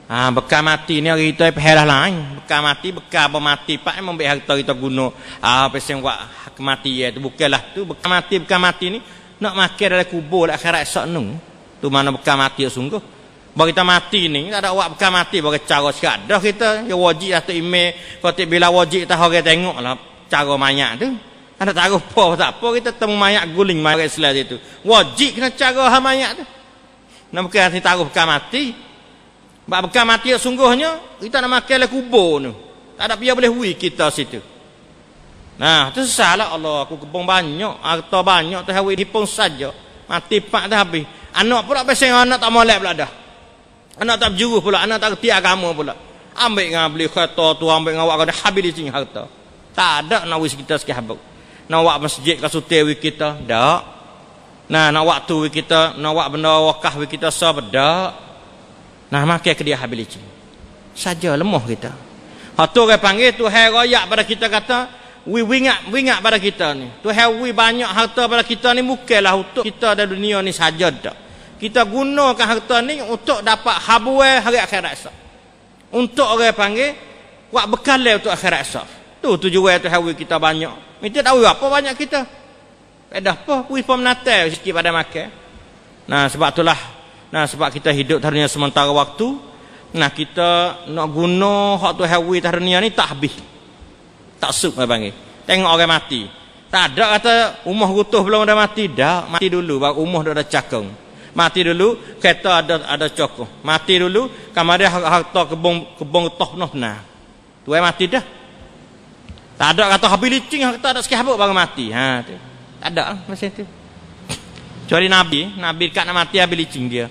Bekal mati ni hari kita perlah lain. Bekal mati apa mati pak memang harta kita guna. Pasal buat kematian tu bukanlah tu bekal mati ni nak makan dalam kubur akhirat esok nung. Tu mana bekal mati sungguh. Bagi kita mati ni tak ada buat bekal mati bagi cara sekat. Dah kita ya wajib atau email kata bila wajib tak orang tengoklah cara mayat tu. Ada taruh apa tak apa kita temu mayat guling mayat Islam itu. Wajib kena cara mayat tu. Nak bukan hati taruh bekal mati. Bab bekal mati sungguhnya kita nak makan le kubur tu. Tak ada dia boleh hui kita situ. Nah, tu salah Allah aku kebun banyak, harta banyak tu hawi dipung saja. Mati pak dah habis. Anak pula pasal anak tak molek pula dah. Anak tak berjuruh pula, anak tak kerti agama pula. Ambil ngah beli kereta tu, ambil ngah awak kena habis di sini harta. Tak ada nak wis kita sikit habuk. Nak awak masjid ke sutir wik kita, dak. Nah, nak waktu wik kita, nak awak benda wakah wik kita sah dak. Nah, makan ke dia habis di sini. Saja lemah kita. Hak tu orang panggil tu hai royak pada kita kata, wingat pada kita ni. Tu hai banyak harta pada kita ni bukanlah untuk kita dalam dunia ni saja dak. Kita gunakan harta ni untuk dapat habuai hari akhirat esok. Untuk orang panggil buat bekal untuk akhirat esok. Tu tujuan tu hawi kita banyak. Minta tahu apa banyak kita. Dah apa? Wis pom natal sikit pada makan. Nah, sebab itulah. Nah, sebab kita hidup dunia sementara waktu. Nah, kita nak guna hak tu hawi dunia ni tak habis. Tak sup orang panggil. Tengok orang mati. Tak ada kata umah rutuh belum ada mati. Dah, mati dulu baru umah dah ada cakung. Mati dulu kereta ada cokong. Mati dulu kemudian harta kebun toh nah. Tu mati dah. Tak ada kata habis licin harta ada sikit habuk baru mati. Tu. Tak ada macam tu. Kecuali Nabi kat nak mati habis licin dia.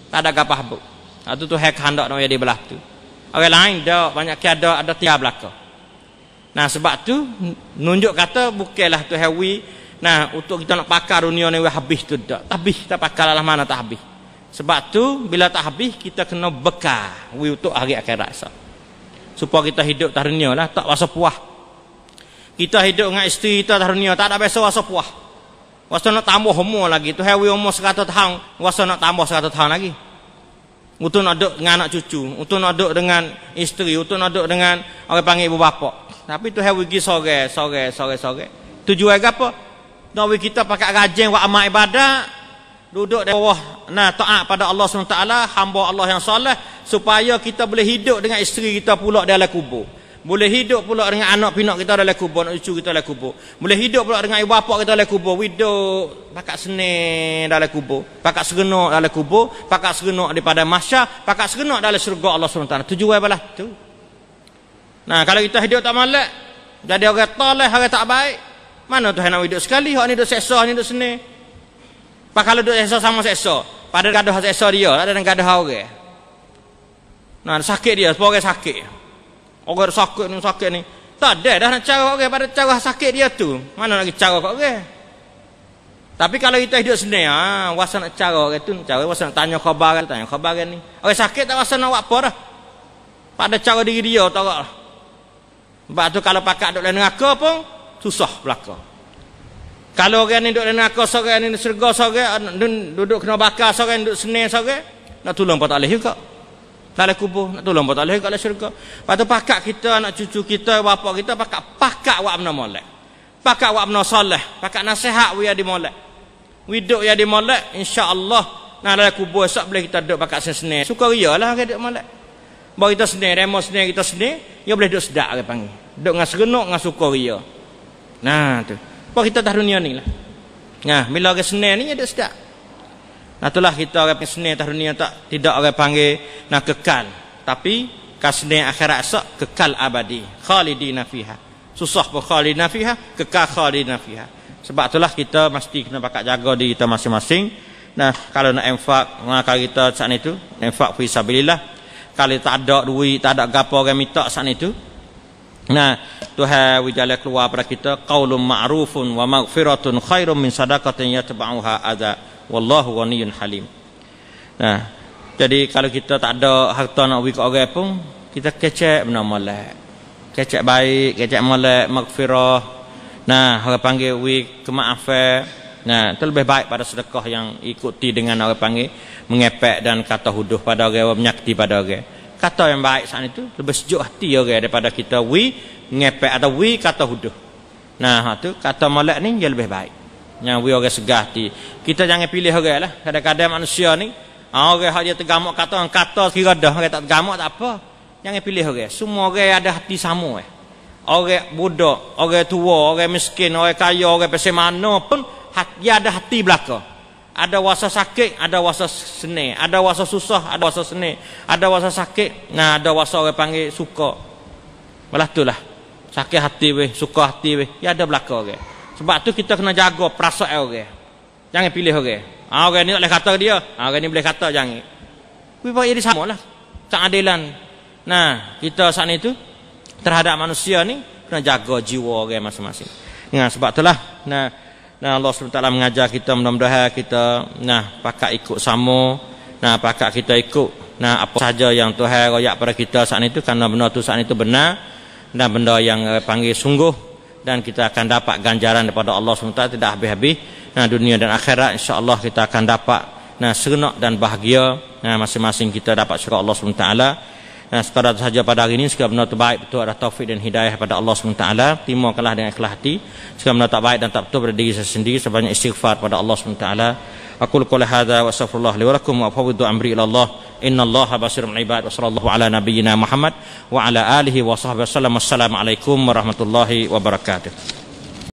Tak ada apa habuk. Tu hak hendak nak di belah tu. Orang lain dah banyak ada tiap belaka. Nah, sebab tu nunjuk kata bukanlah tu hawi. Nah, untuk kita nak pakar dunia ni habis tu dak. Habis tak pakar lah mana tak habis. Sebab tu bila tak habis kita kena bekal untuk hari akhirat esok. Supaya kita hidup tak dunia lah tak rasa puas. Kita hidup dengan isteri kita tak dunia tak ada biasa rasa puas. Rasa nak tambah umur lagi. Tu hawi umur 100 tahun, rasa nak tambah 100 tahun lagi. Untuk nak duduk dengan anak cucu, untuk nak duduk dengan isteri, untuk nak duduk dengan orang panggil ibu bapa. Tapi tu hawi pergi sore. Tujuan apa? Nak kita pakai rajin buat amal ibadat, duduk di bawah taat pada Allah SWT, hamba Allah yang soleh, supaya kita boleh hidup dengan isteri kita pula dalam kubur. Boleh hidup pula dengan anak pinak kita dalam kubur, anak cucu kita dalam kubur. Boleh hidup pula dengan ibu bapa kita dalam kubur. Hidup pakat senin dalam kubur, pakat serenok dalam kubur, pakat serenok daripada mahsyar, pakat serenok dalam syurga Allah SWT. Tujuan balas tu. Nah, kalau kita hidup tak malak, jadi orang toleh, orang tak baik, mana Tuhan nak hidup sekali, hak ni hidup seksa, ni hidup seni. Pak kalau hidup seksa sama seksa, pada gaduh seksa dia, ada yang gaduh orang. Nah, sakit dia, sebab orang sakit. Orang sakit ni. Tak ada dah nak cara orang pada cara sakit dia tu. Mana lagi cara kat orang. Tapi kalau kita hidup seni, wasa nak cara orang tu, cara wasa nak tanya khabar ni. Orang sakit tak wasa nak buat apa dah. Pada cara diri dia tak lah. Sebab tu kalau pakak duduk dalam neraka pun susah belaka. Kalau orang ni duduk dalam neraka seorang ni syurga seorang, duduk kena bakar seorang, duduk senin seorang, nak tolong pun tak boleh juga. dalam kubur nak tolong tak boleh kat dalam syurga. Lepas tu pakak kita, anak cucu kita, bapa kita pakak wak benda molek. Pakak wak benda soleh, pakak nasihat we di molek. We duk ya di molek, insya-Allah nah dalam kubur esok boleh kita duk pakak senang. Sukarialah ke duk molek. Baru kita senang, remo senang kita senang, ya boleh duk sedap orang panggil. Duk dengan serenuk dengan sukaria. Nah tu. Baru kita dah dunia ni lah. Nah, bila orang senang ni dia duk sedap. Nah itulah kita orang senang atas dunia tidak orang panggil nak kekal, tapi senang akhirat esok kekal abadi, khalidina fiha. Susah pun khalidina fiha, kekal khalidina fiha. Sebab itulah kita mesti kena pakat jaga diri kita masing-masing. Nah, kalau nak infak, kalau kita saat itu infak fi sabilillah. Kalau tak ada duit, tak ada gapo orang minta saat itu. Nah, Tuhan wijala keluar pada kita qaulun ma'rufun wa maghfiratun khairum min sadaqatin yatba'uha adza. Wallahu ghaniyyun halim. Nah, jadi kalau kita tak ada harta nak bagi orang pun, kita kecek benda molek. Kecek baik, kecek molek, maghfirah. Nah, orang panggil wi kemaafan. Nah, itu lebih baik pada sedekah yang ikuti dengan orang panggil mengepek dan kata huduh pada orang, menyakiti pada orang. Kata yang baik saat itu lebih sejuk hati orang daripada kita wi ngepek atau wi kata huduh. Nah, tu kata molek ni dia lebih baik. Yang we orang segah hati. Kita jangan pilih orang lah. Kadang-kadang manusia ni orang hak dia tergamuk kata kira dah, orang tak tergamuk tak apa. Jangan pilih orang. Semua orang ada hati sama Orang budak, orang tua, orang miskin, orang kaya, orang pasal mana pun dia ada hati belaka. Ada wasa sakit, ada wasa senang, ada wasa susah, ada wasa senang, ada wasa sakit, nah ada wasa orang panggil suka. Malah itulah. Sakit hati weh, suka hati weh, ya ada belaka orang. Sebab tu kita kena jaga perasaan orang. Jangan pilih orang. Orang ni tak boleh kata dia, orang ni boleh kata jangan. Tapi jadi samalah. Keadilan. Nah, kita saat itu terhadap manusia ni kena jaga jiwa orang masing-masing. Nah, sebab itulah nah Allah SWT mengajar kita mudah-mudahan kita pakat ikut sama, pakat kita ikut apa saja yang Tuhan royak pada kita saat itu, kerana benda tu saat itu benar dan benda yang panggil sungguh, dan kita akan dapat ganjaran daripada Allah SWT tidak habis-habis. Dunia dan akhirat insya-Allah kita akan dapat seronok dan bahagia. Masing-masing kita dapat syurga Allah SWT. Sekadar sahaja pada hari ini, segala benda terbaik betul ada taufik dan hidayah pada Allah SWT. Timukanlah dengan ikhlas hati. Segala benda tak baik dan tak betul pada diri saya sendiri, sebanyak istighfar pada Allah SWT. Aqulu qouli hadza wa astaghfirullah li wa lakum wa afwidhu amri ila Allah. Innallaha basirun bil ibad. Wa sallallahu ala nabiyyina Muhammad wa ala alihi wa sahbihi wasallam. Assalamualaikum warahmatullahi wabarakatuh.